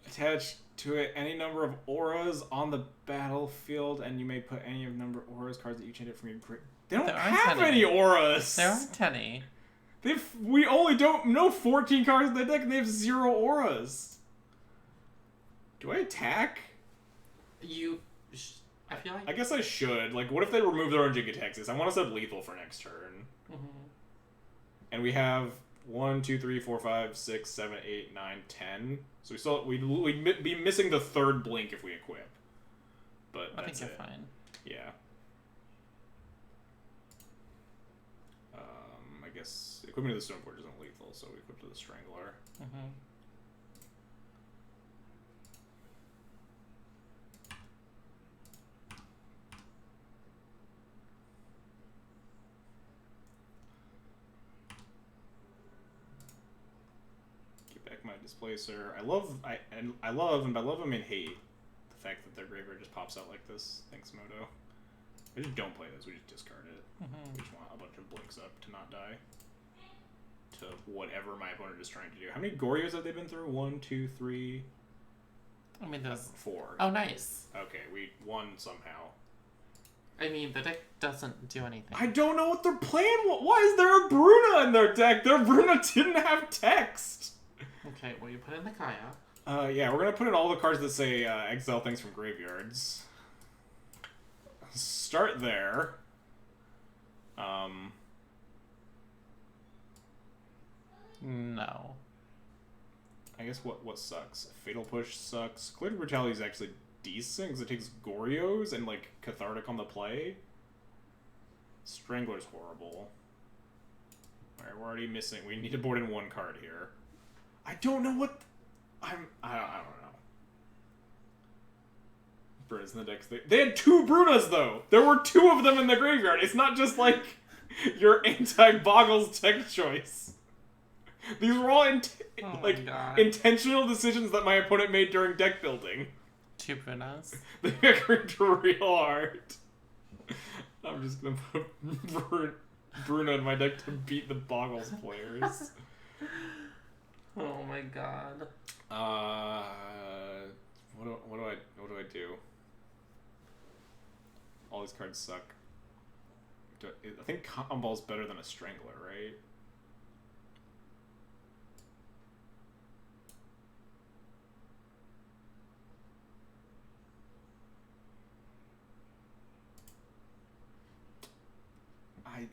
Attach to it any number of auras on the battlefield, and you may put any number of auras cards that you change it from your grid. They don't have any auras. There aren't any. We only don't know 14 cards in the deck, and they have 0 auras. Do I attack? I feel like... I guess I should. Like, what if they remove their own Jinkataxias? I want to set Lethal for next turn. And we have 1, 2, 3, 4, 5, 6, 7, 8, 9, 10. So we'd be missing the 3rd blink if we equip. But I that's think you're fine. Yeah. I guess equipment to the Stoneforge isn't lethal, so we equip to the Strangler. My Displacer. I love and by love him and hate the fact that their graveyard just pops out like this. Thanks, Moto. We just don't play this. We just discard it. We just want a bunch of blinks up to not die to whatever my opponent is trying to do. How many Gorios have they been through? 1, 2, 3. I mean, there's 4. Oh, nice. Okay, we won somehow. I mean, the deck doesn't do anything. I don't know what their plan was. Why is there a Bruna in their deck? Their Bruna didn't have text. Okay, well, you put in the Kaya. Yeah, we're gonna put in all the cards that say exile things from graveyards. Start there. No. I guess what sucks? Fatal Push sucks. Clear Brutality is actually decent because it takes Gorios and like Cathartic on the play. Strangler's horrible. Alright, we're already missing. We need to board in 1 card here. I don't know what... I don't know. Bruna's in the decks. They had 2 Brunas, though! There were 2 of them in the graveyard. It's not just, like, your anti-Boggles tech choice. These were all Oh my god. intentional decisions that my opponent made during deck building. 2 Brunos. They agreed real hard. I'm just gonna put Bruno in my deck to beat the Boggles players. Oh my god. What do I do? All these cards suck. I think Combo's better than a Strangler, right?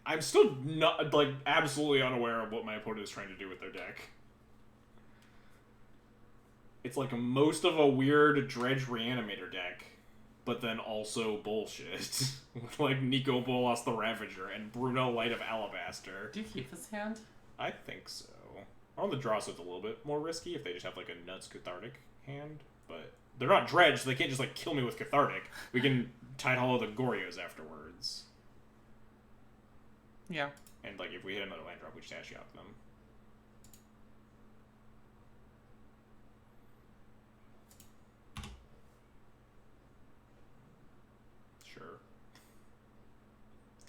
I'm still not, like, absolutely unaware of what my opponent is trying to do with their deck. It's like most of a weird Dredge Reanimator deck, but then also bullshit. With, like, Nico Bolas the Ravager and Bruno Light of Alabaster. Do you keep this hand? I think so. On the draw, so it's a little bit more risky if they just have, like, a Nuts Cathartic hand, but they're not Dredge, so they can't just, like, kill me with Cathartic. We can Tide Hollow the Gorios afterwards. Yeah. And, like, if we hit another land drop, we just Ashiok them. Sure.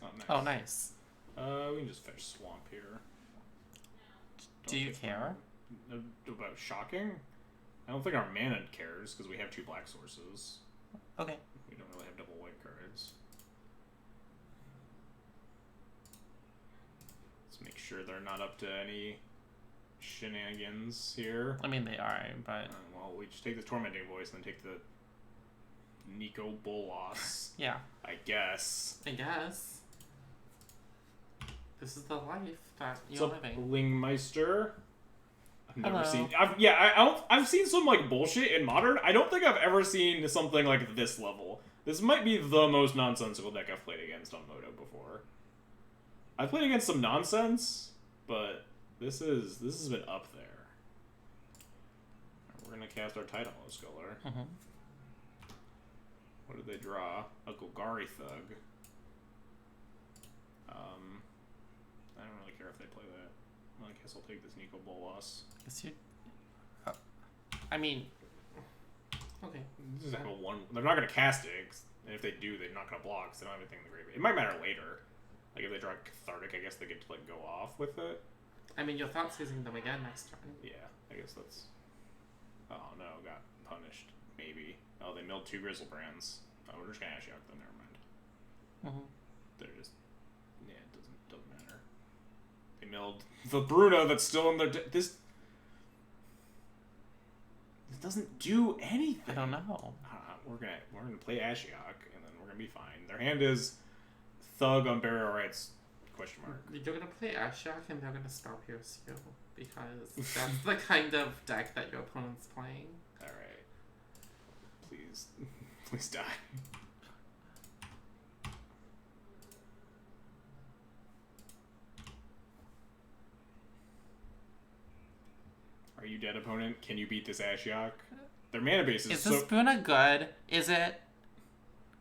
Oh, nice. Oh, nice. We can just fetch Swamp here. Do you care? About shocking? I don't think our mana cares, because we have 2 black sources. Okay. We don't really have double white cards. Let's make sure they're not up to any shenanigans here. I mean, they are, but... well, we just take the Tormenting Voice and then take the Nico Bolas. Yeah. I guess. This is the life that What's you're up, living. Lingmeister? I've never Hello. seen... I've seen some, like, bullshit in Modern. I don't think I've ever seen something like this level. This might be the most nonsensical deck I've played against on Moto before. I've played against some nonsense, but this has been up there. We're gonna cast our Tide Hollow Sculler. Mm-hmm. What did they draw? A Golgari Thug. I don't really care if they play that. Well, I guess I'll take this Nico Bolas. I mean... Okay. Just have a one. They're not gonna cast it, and if they do, they're not gonna block. So they don't have anything in the graveyard. It might matter later. Like if they draw Cathartic, I guess they get to like go off with it. I mean, your thought's using them again next turn. Yeah, I guess that's. Oh no, got punished. Maybe. Oh, they milled 2 Grizzlebrands. Oh, we're just gonna Ashiok them. Never mind. Mm-hmm. They're just. Yeah, it doesn't matter. They milled the Bruno that's still in their. This doesn't do anything. I don't know. We're gonna play Ashiok, and then we're gonna be fine. Their hand is Thug on Burial Rites? Question mark. You're gonna play Ashiok, and they're gonna stop your skill because that's the kind of deck that your opponent's playing. All right. Please, please die. Are you dead, opponent? Can you beat this Ashiok? Their mana base is so... Is this Bruna good? Is it?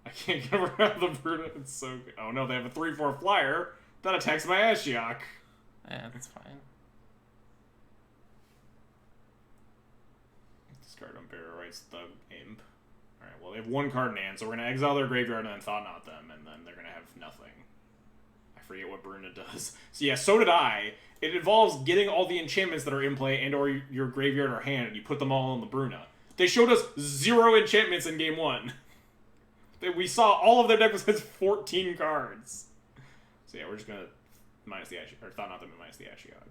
I can't get around the Bruna. It's so good. Oh no, they have a 3/4 flyer. That attacks my Ashiok. Yeah, that's fine. Discard on Burial Rites, Thug, Imp. Alright, well they have 1 card in hand, so we're going to exile their graveyard and then Thought Knot them, and then they're going to have nothing. I forget what Bruna does. So yeah, so did I. It involves getting all the enchantments that are in play and or your graveyard or hand, and you put them all on the Bruna. They showed us 0 enchantments in game 1. We saw all of their deck has 14 cards. So yeah, we're just gonna minus the Ashiok, or Thought Knot them and minus the Ashiok.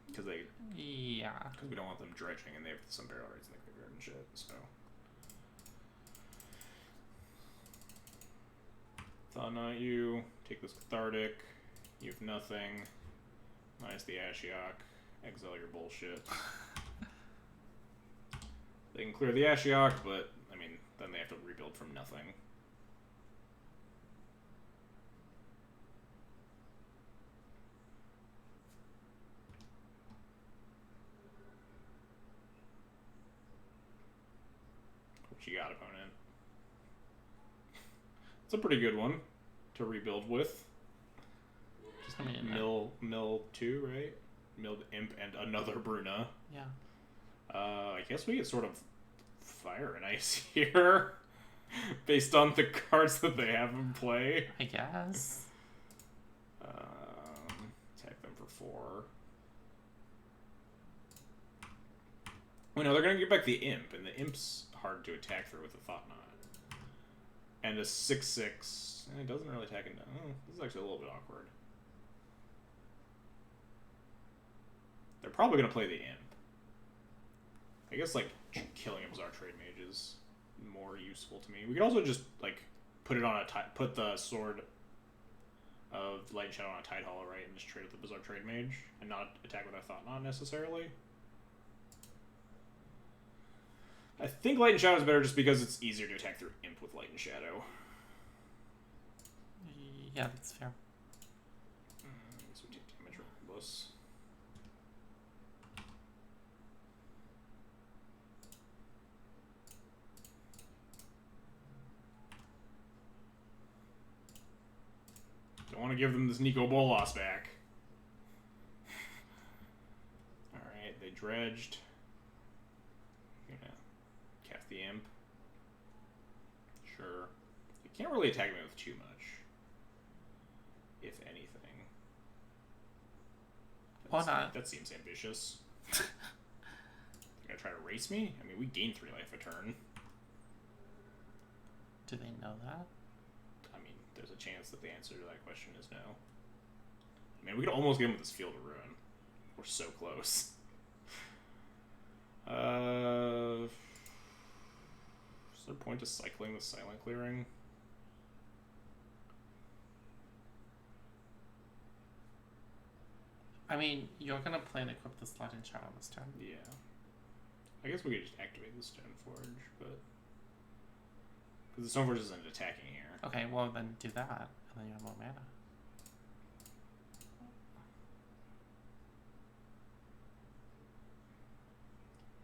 Because they... Yeah. Because we don't want them dredging, and they have some Burial Rites in the graveyard and shit, so... Thought Knot you, take this Cathartic, you have nothing, minus the Ashiok, exile your bullshit. They can clear the Ashiok, but, I mean, then they have to rebuild from nothing. What you got, opponent? It's a pretty good one to rebuild with. Just I mean, Mill 2, right? milled imp and another Bruna. Yeah. I guess we get sort of fire and ice here, based on the cards that they have in play. I guess. Attack them for 4. Well, no, they're gonna get back the imp, and the imp's hard to attack through with a Thought Knot. And a 6/6. It doesn't really attack into. Oh, this is actually a little bit awkward. They're probably gonna play the imp. I guess like killing a Bizarre Trade Mage is more useful to me. We could also just like put it on a put the Sword of Light and Shadow on a Tide Hollow, right, and just trade with the Bizarre Trade Mage and not attack with our Thought Knot necessarily. I think Light and Shadow is better just because it's easier to attack through imp with Light and Shadow. Yeah, that's fair. I guess we take damage regardless. Don't want to give them this Nico Bolas back. Alright, they dredged. Gonna cast the imp. Sure. You can't really attack me with too much. If anything. Why not? That seems ambitious. They're gonna try to race me? I mean, we gain 3 life a turn. Do they know that? I mean, there's a chance that the answer to that question is no. I mean, we could almost get him with this Field of Ruin. We're so close. Is there a point to cycling the Silent Clearing? I mean, you're gonna play and equip the Light and Shadow this turn. Yeah. I guess we could just activate the Stoneforge, but... Because the Stoneforge isn't attacking here. Okay, well then do that, and then you have more mana.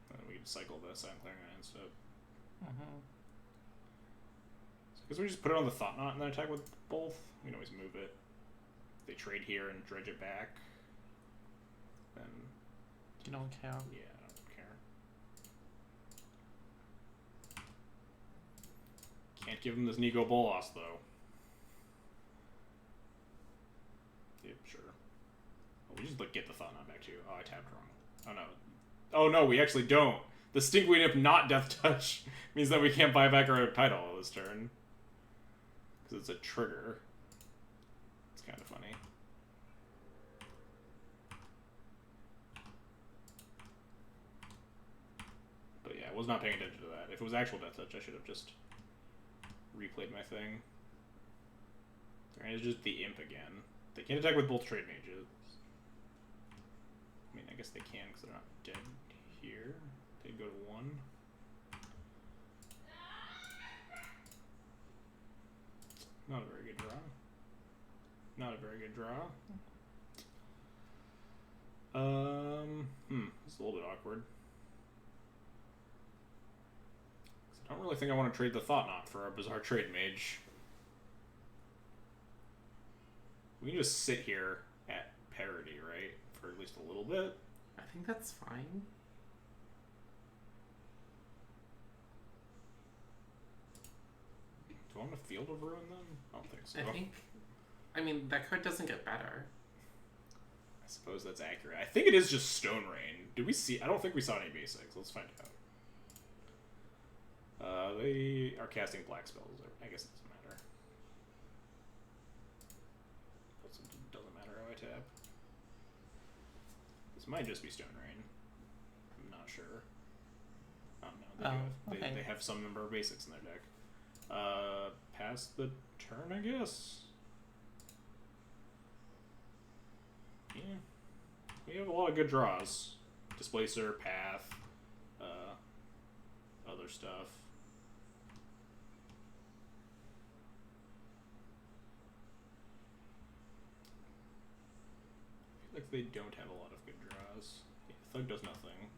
And then we can cycle the Silent Clearing on instead. Mm-hmm. So I guess we just put it on the Thought Knot and then attack with both. We can always move it. If they trade here and dredge it back, then... You don't care? Yeah, I don't care. Can't give him this Nico Bolas, though. Yep, sure. Oh, we just like get the Thought Knot back too. Oh, I tapped wrong. Oh no. Oh no, we actually don't. The Stinkweed Imp not Death Touch means that we can't buy back our title this turn. Because it's a trigger. It's kind of funny. But yeah, I was not paying attention to that. If it was actual Death Touch, I should have just replayed my thing. Alright, it's just the Imp again. They can't attack with both Trade Mages. I mean, I guess they can because they're not dead here. They go to 1. Not a very good draw. Not a very good draw. It's a little bit awkward. I don't really think I want to trade the Thought Knot for a Bizarre Trade Mage. We can just sit here at parity, right? For at least a little bit. I think that's fine. Do I want to Field of Ruin them? I don't think so. I think... I mean, that card doesn't get better. I suppose that's accurate. I think it is just Stone Rain. Did we see... I don't think we saw any basics. Let's find out. They are casting black spells. I guess it doesn't matter. It doesn't matter how I tap. This might just be Stone Rain. I'm not sure. Oh no, they have some number of basics in their deck. Pass the turn, I guess. Yeah, we have a lot of good draws. Displacer, Path, other stuff. I feel like they don't have a lot of good draws. Yeah, Thug does nothing.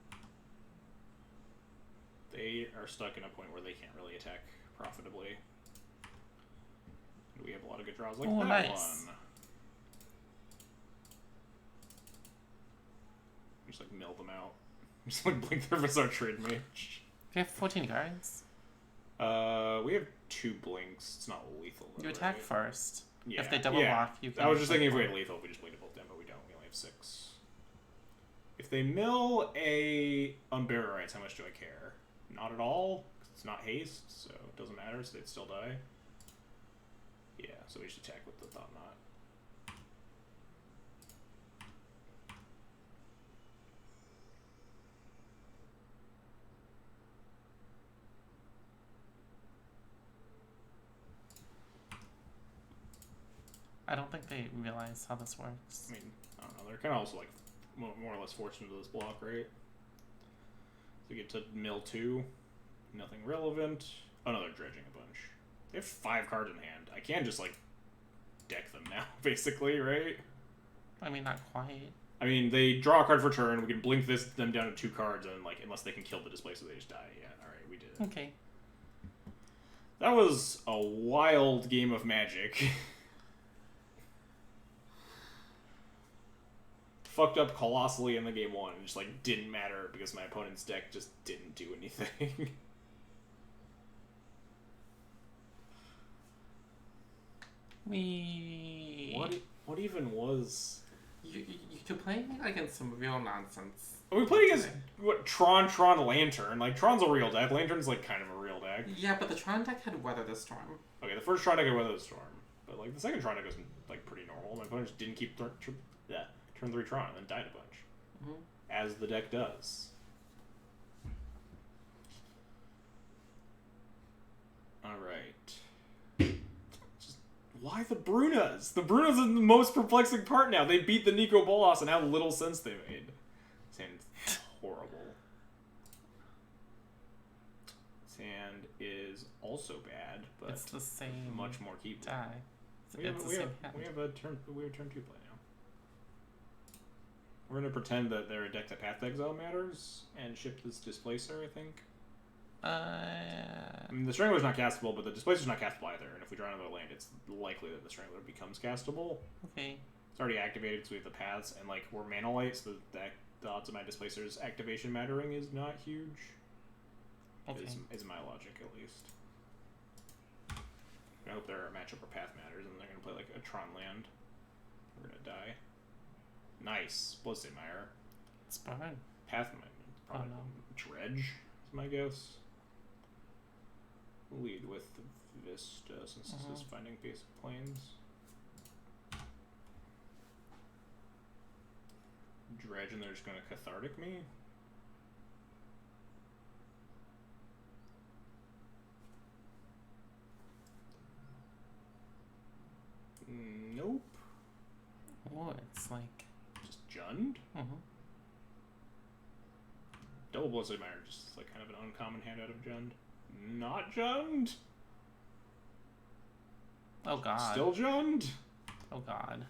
They are stuck in a point where they can't really attack profitably. We have a lot of good draws like that nice. one. Just like mill them out. Just like blink their Archery Mage. We have 14 cards. We have 2 blinks. It's not lethal. Though, You attack right? first. Yeah. If they double block, you can. I was just thinking if we had lethal, we just blinked both them, but we don't. We only have 6. If they mill a Unbury Rites, how much do I care? Not at all. It's not haste, so it doesn't matter, so they'd still die. Yeah, so we just attack with the Thought Knot. I don't think they realize how this works. I mean, I don't know. They're kind of also like more or less forced into this block, right? So you get to mill 2. Nothing relevant. Oh no, they're dredging a bunch. They have 5 cards in hand. I can just like deck them now, basically, right? I mean, not quite. I mean, they draw a card for turn. We can blink them down to 2 cards, and like unless they can kill the displacer, they just die. Yeah, all right, we did it. Okay. That was a wild game of Magic. Fucked up colossally in the game 1. It just like didn't matter because my opponent's deck just didn't do anything. What even was? You're playing against some real nonsense. We played against what Tron Lantern. Like Tron's a real deck. Lantern's like kind of a real deck. Yeah, but the Tron deck had Weather the Storm. Okay, the first Tron deck had Weather the Storm, but like the second Tron deck was like pretty normal. My opponent just didn't keep turn 3 Tron and then died a bunch, as the deck does. All right. Why the Brunas? The Brunas are the most perplexing part now. They beat the Nico Bolas and how little sense they made. Sand's horrible. Sand is also bad, but it's the same. Much more keep. Die. We have turn 2 play now. We're gonna pretend that they're a deck that Path Exile matters and ship this Displacer, I think. I mean, the Strangler's not castable, but the Displacer's not castable either. And if we draw another land, it's likely that the Strangler becomes castable. Okay. It's already activated because we have the paths, and like we're Mana Light, so the odds of my Displacer's activation mattering is not huge. Okay. Is my logic, at least. I hope their matchup or path matters, and they're gonna play like a Tron land. We're gonna die. Nice. Bloodstainmire. It's fine. Path might probably Dredge is my guess. Lead with Vista since this is finding basic planes. Dredge, and they're just gonna Cathartic me. Nope. Oh, it's like just Jund. Double Bloodstainmire, just like kind of an uncommon hand out of Jund. Not Jund. Oh god. Still Jund. Oh god.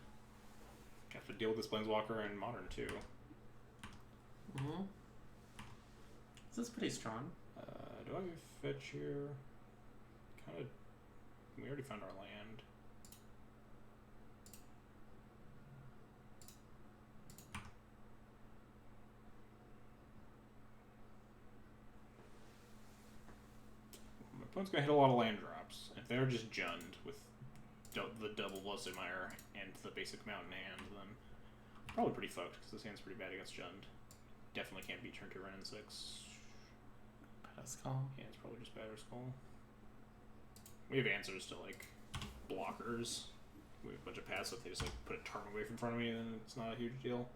Have to deal with this Planeswalker in Modern too. This is pretty strong. Do I have a fetch here? Kind of. We already found our land. My opponent's gonna hit a lot of land drops. If they're just Jund with the double Bloodstainmire and the basic mountain hand, then probably pretty fucked because this hand's pretty bad against Jund. Definitely can't beat turn 2 Ren and 6. Skull. Yeah, it's probably just Batter Skull. We have answers to like blockers. We have a bunch of paths, so if they just like put a turn away from front of me, then it's not a huge deal.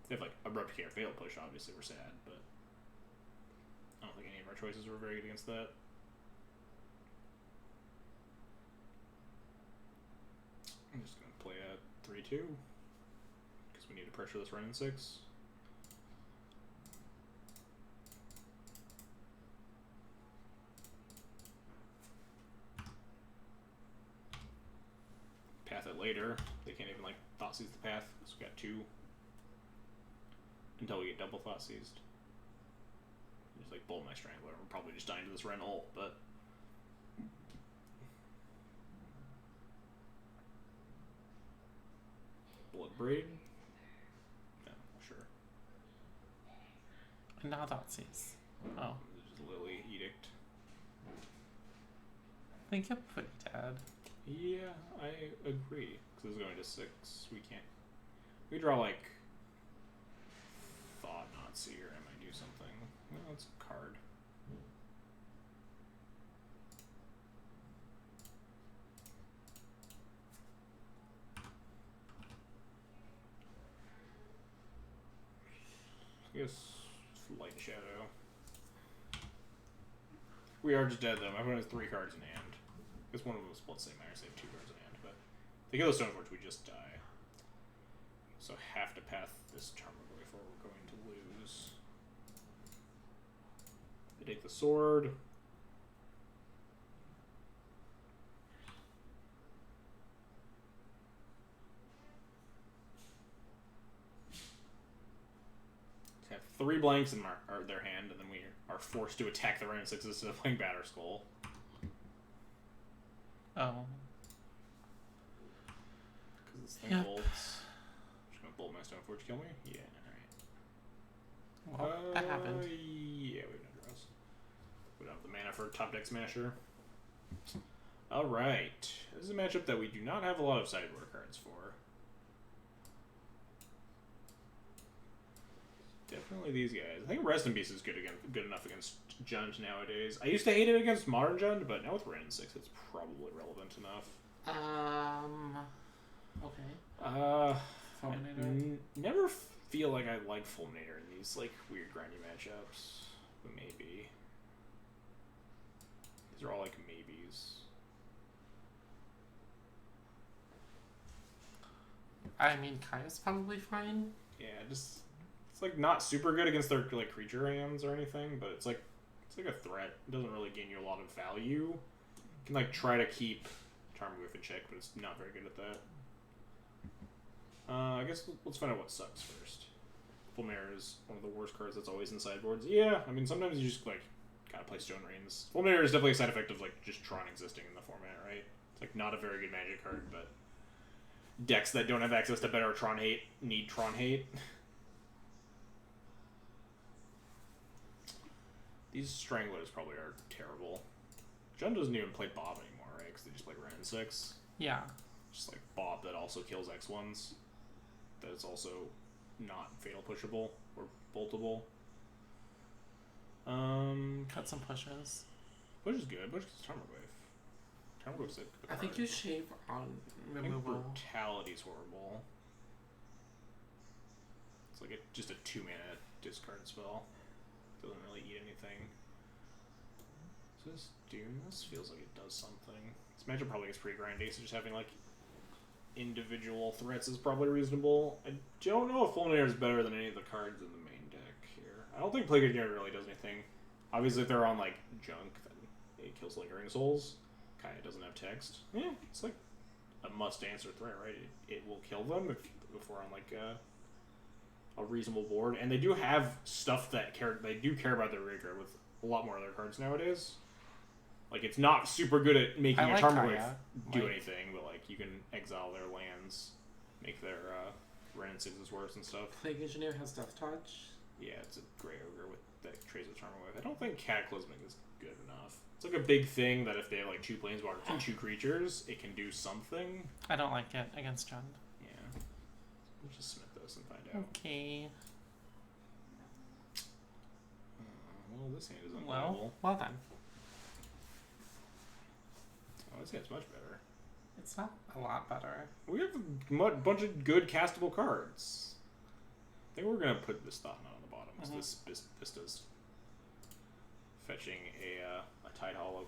They have like Abrupt Care, Fatal Push, obviously we're sad, but I don't think any of our choices were very good against that. I'm just gonna play a 3-2 because we need to pressure this Ren and 6. Path it later. They can't even like Thought Seize the path, so we got 2 until we get double Thought Seized. Just like Bolt my Strangler. We're probably just dying to this Ren ult, but Blood Eldraziblade? No, sure. And now Thoughtseize. Oh. Just Lily Edict. I think you're pretty dead. Yeah, I agree. Because it's going to 6. We can't. We draw like Thought Nazi, or I might do something. No, it's a card. I guess Light Shadow. We are just dead though. My opponent has 3 cards in hand. I guess one of them was Blood Same Matter, so they have 2 cards in hand. But if they kill the Stoneforge, we just die. So have to path this Tarmogoyf or we're going to lose. They take the sword. Have 3 blanks in their hand, and then we are forced to attack the Ren 6 instead of playing Batter Skull. Oh. Because this thing bolts. I'm just gonna bolt my Stoneforge, kill me? Yeah, alright. Well, that happened. Yeah, we have no draws. We don't have the mana for Top Deck Smasher. Alright. This is a matchup that we do not have a lot of sideboard cards for. Definitely these guys. I think Rest in Peace is good enough against Jund nowadays. I used to hate it against Modern Jund, but now with Ren 6, it's probably relevant enough. Okay. Fulminator? Never feel like I like Fulminator in these like weird grindy matchups. But maybe. These are all like maybes. I mean, Kaya's probably fine. Yeah, just it's like not super good against their like creature hands or anything, but it's like a threat. It doesn't really gain you a lot of value. You can like try to keep Tarmogoyf in check, but it's not very good at that. I guess let's find out what sucks first. Fulminator is one of the worst cards that's always in sideboards. Yeah, I mean sometimes you just like gotta play Stone Rains. Fulminator is definitely a side effect of like just Tron existing in the format, right? It's like not a very good Magic card, but decks that don't have access to better Tron hate need Tron hate. These Stranglers probably are terrible. Jund doesn't even play Bob anymore, right? Because they just play Ren 6. Yeah. Just like Bob that also kills X1s. That is also not fatal pushable or boltable. Cut some pushes. Push is good. Push is Tarmogoyf. Tarmogoyf's I think you shave on removal. Brutality's horrible. It's like just a 2-mana discard spell. Doesn't really eat anything. So this Dune, this feels like it does something. This matchup probably gets pretty grindy, so just having like individual threats is probably reasonable. I don't know if Fulminator is better than any of the cards in the main deck here. I don't think Plague Engineer really does anything. Obviously, if they're on like junk, then it kills Lingering Souls. Kinda doesn't have text. Yeah, it's like a must-answer threat, right? It will kill them if we're on like a reasonable board, and they do have stuff that they do care about their rigor with a lot more other cards nowadays. Like it's not super good at making a Tarmogoyf do anything, but like you can exile their lands, make their Ren and 6s worse and stuff. Plague Engineer has Death Touch. Yeah, it's a Grey Ogre that trades with Tarmogoyf. I don't think Cataclysmic is good enough. It's like a big thing that if they have like 2 Planeswalkers and 2 creatures, it can do something. I don't like it against Jund. Yeah. We'll just smith this and find out. Okay. Well, this hand is unplayable. Well then. Oh, this hand's much better. It's not a lot better. We have a bunch of good castable cards. I think we're gonna put this Thought Knot on the bottom. Because this does fetching a Tide Hollow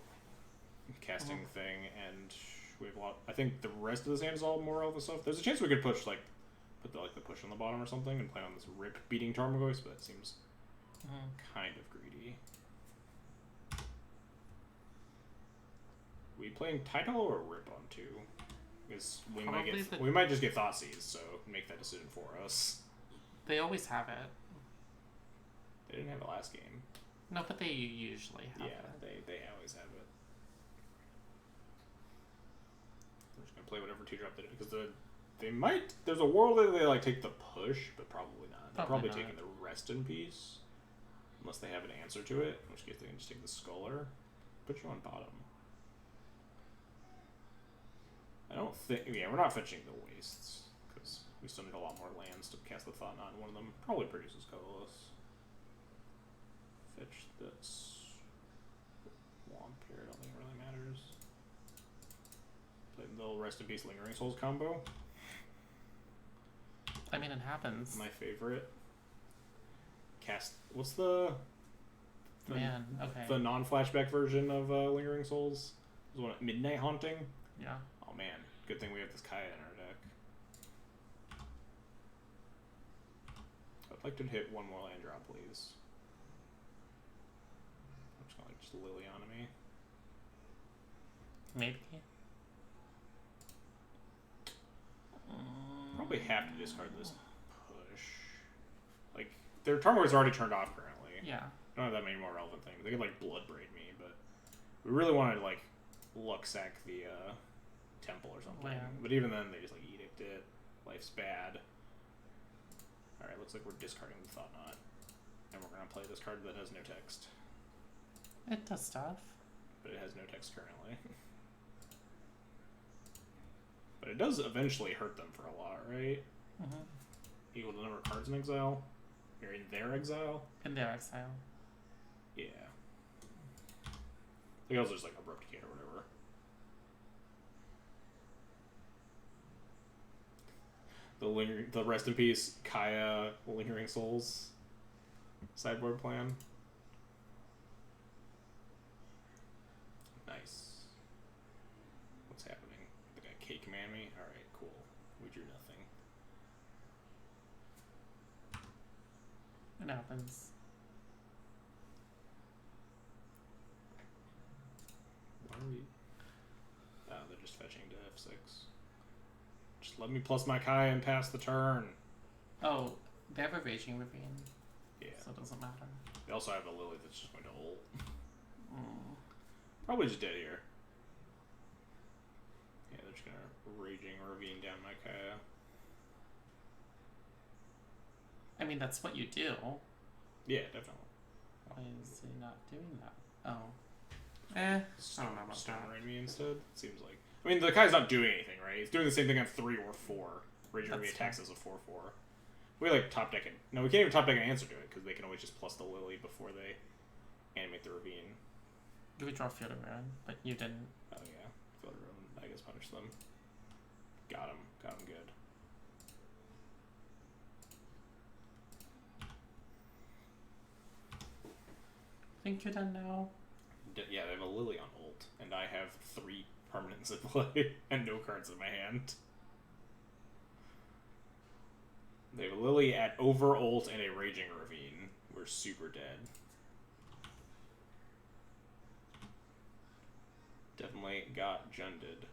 casting thing, and we have a lot. I think the rest of this hand is all more of the stuff. There's a chance we could push put the push on the bottom or something and play on this Rip beating Tarmogoyf, but it seems kind of greedy. We playing Tide Hollow or Rip on 2? Because we might just get Thoughtseize, so make that decision for us. They always have it. They didn't have it last game. No, but they usually have it. Yeah, they always have it. We're just gonna play whatever 2-drop they do, because the They might. There's a world that they like take the push, but probably not. They're Probably probably not. taking the rest in peace, unless they have an answer to it. In which case they can just take the Scholar. Put you on bottom. I don't think. Yeah, we're not fetching the wastes because we still need a lot more lands to cast the Thought Knot. One of them probably produces colorless. Fetch this. Womp here. I don't think it really matters. Play the little Rest in Peace Lingering Souls combo. I mean, it happens. My favorite. Cast. What's the Man, okay. the non-flashback version of Lingering Souls? Was one Midnight Haunting? Yeah. Oh man, good thing we have this Kaya in our deck. I'd like to hit one more land drop, please. I'm just gonna just Liliana me. Maybe. Probably have to discard this push. Like, their Tarmogoyf is already turned off currently. Yeah. Don't have that many more relevant things. They could like Bloodbraid me, but we really wanted to like luck sack the temple or something. Land. But even then, they just like edict it. Life's bad. All right, looks like we're discarding the Thought Knot, and we're gonna play this card that has no text. It does stuff. But it has no text currently. But it does eventually hurt them for a lot, right? Mm-hmm. Equal to the number of cards in exile. Or in their exile. In their exile. Yeah. I think also just like Abrupticate or whatever. The Rest in Peace Kaya Lingering Souls sideboard plan. Nice. What's happening? They got K command me? Alright, cool. We drew nothing. It happens. Why are we... Oh, they're just fetching to F6. Just let me plus my Kaya and pass the turn. Oh, they have a Raging Ravine. Yeah. So it doesn't matter. They also have a Lily that's just going to ult. Mm. Probably just dead here. Yeah, they're just gonna Raging Ravine down my Kaya. I mean, that's what you do. Yeah, definitely. Why is he not doing that? Oh. I don't know about Stone that. Rain me instead. Seems like. I mean, the Kaya's not doing anything, right? He's doing the same thing on 3 or 4. Raging Ravine That's attacks as a 4/4. We like top deck it. No, we can't even top deck an answer to it because they can always just plus the Lily before they animate the Ravine. You would draw Field of Ruin, but you didn't. Oh yeah, Field of Ruin. I guess punish them. Got him. Got him good. Think you're done now? Yeah, they have a Lily on ult, and I have 3 permanents at play and no cards in my hand. They have a Lily at over ult and a Raging Ravine. We're super dead. Definitely got junded.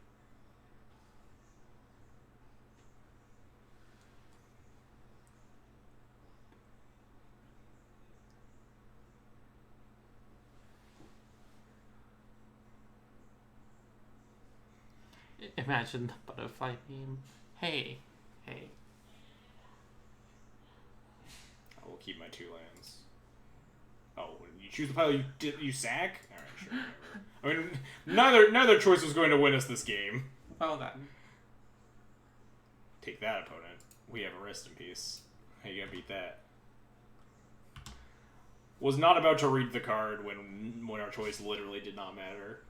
Imagine the butterfly beam. Hey. Hey. I will keep my 2 lands. Oh, you choose the pile you sack? Alright, sure, whatever. I mean, neither choice was going to win us this game. Well then. Take that, opponent. We have a Rest in Peace. How you gonna beat that? Was not about to read the card when our choice literally did not matter.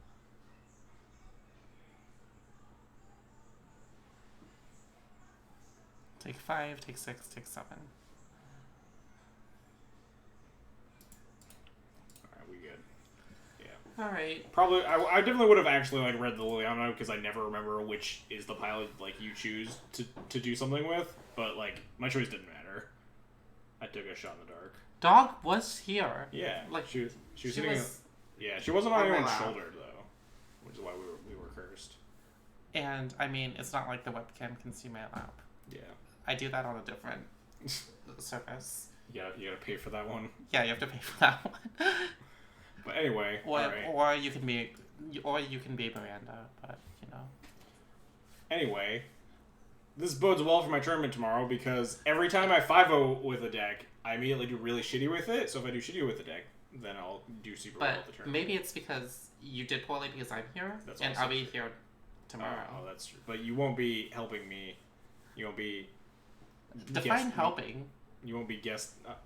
Take 5, take 6, take 7. Alright, we good. Yeah. Alright. Probably, I definitely would have actually like read the Liliana because I never remember which is the pile like you choose to do something with. But like my choice didn't matter. I took a shot in the dark. Dog was here. Yeah, Like she was she sitting. was, Yeah, she wasn't on on my anyone's lap. shoulder though, which is why we were cursed. and I mean, it's not like the webcam can see my lap. Yeah. I do that on a different service. Yeah, you gotta pay for that one. Yeah, you have to pay for that one. But anyway, or alright. or you can be Miranda, but you know. Anyway, this bodes well for my tournament tomorrow because every time I 5-0 with a deck, I immediately do really shitty with it. So if I do shitty with the deck, then I'll do super well at the tournament. Maybe it's because you did poorly because I'm here, and I'll be here tomorrow. Oh, that's true. But you won't be helping me. You won't be. Define helping. You won't be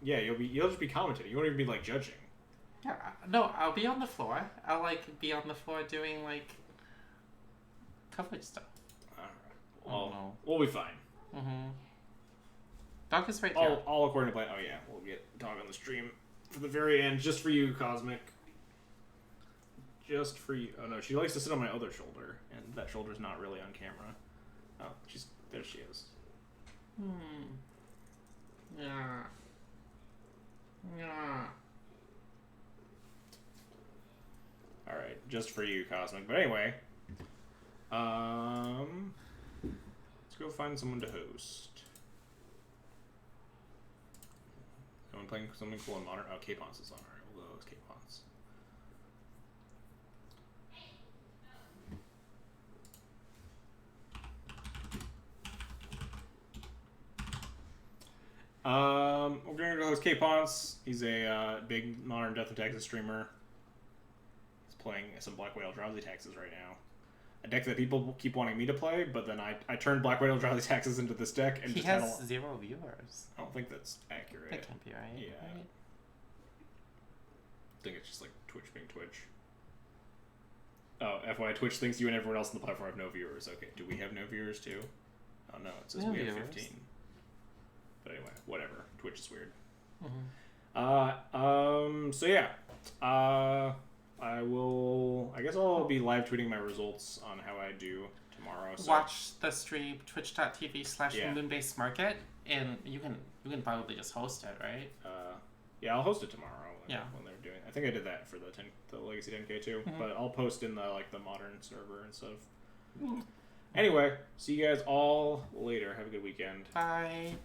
you'll just be commentating. You won't even be like judging. Yeah, no, I'll be on the floor. I'll like be on the floor doing like coverage stuff. Alright. Well, we'll be fine. Mm-hmm. Dog is right here. All according to plan. Oh yeah, we'll get Dog on the stream for the very end, just for you, Cosmic. Just for you. Oh no, she likes to sit on my other shoulder, and that shoulder's not really on camera. Oh, there she is. Yeah. Yeah. Alright, just for you, Cosmic. But anyway, let's go find someone to host. Someone playing something cool in Modern? Oh, K-Pons is on. Alright, we'll go with K-Pons. We're gonna go host K-Pons. He's a big Modern Death and Taxes streamer. He's playing some Black Whale Drowsy Taxes right now. A deck that people keep wanting me to play, but then I turned Black Whale Drowsy Taxes into this deck and he has 0 viewers. I don't think that's accurate. That can't be right. Yeah. Right? I think it's just like Twitch being Twitch. Oh, FYI, Twitch thinks you and everyone else on the platform have no viewers. Okay, do we have no viewers too? Oh no, it says we have 15. But anyway, whatever. Twitch is weird. Mm-hmm. So yeah. I guess I'll be live tweeting my results on how I do tomorrow. So. Watch the stream, twitch.tv/moonbase market, and you can probably just host it, right? Yeah, I'll host it tomorrow. When they're doing, I think I did that for the Legacy 10K too. Mm-hmm. But I'll post in the modern server and stuff. Anyway, see you guys all later. Have a good weekend. Bye.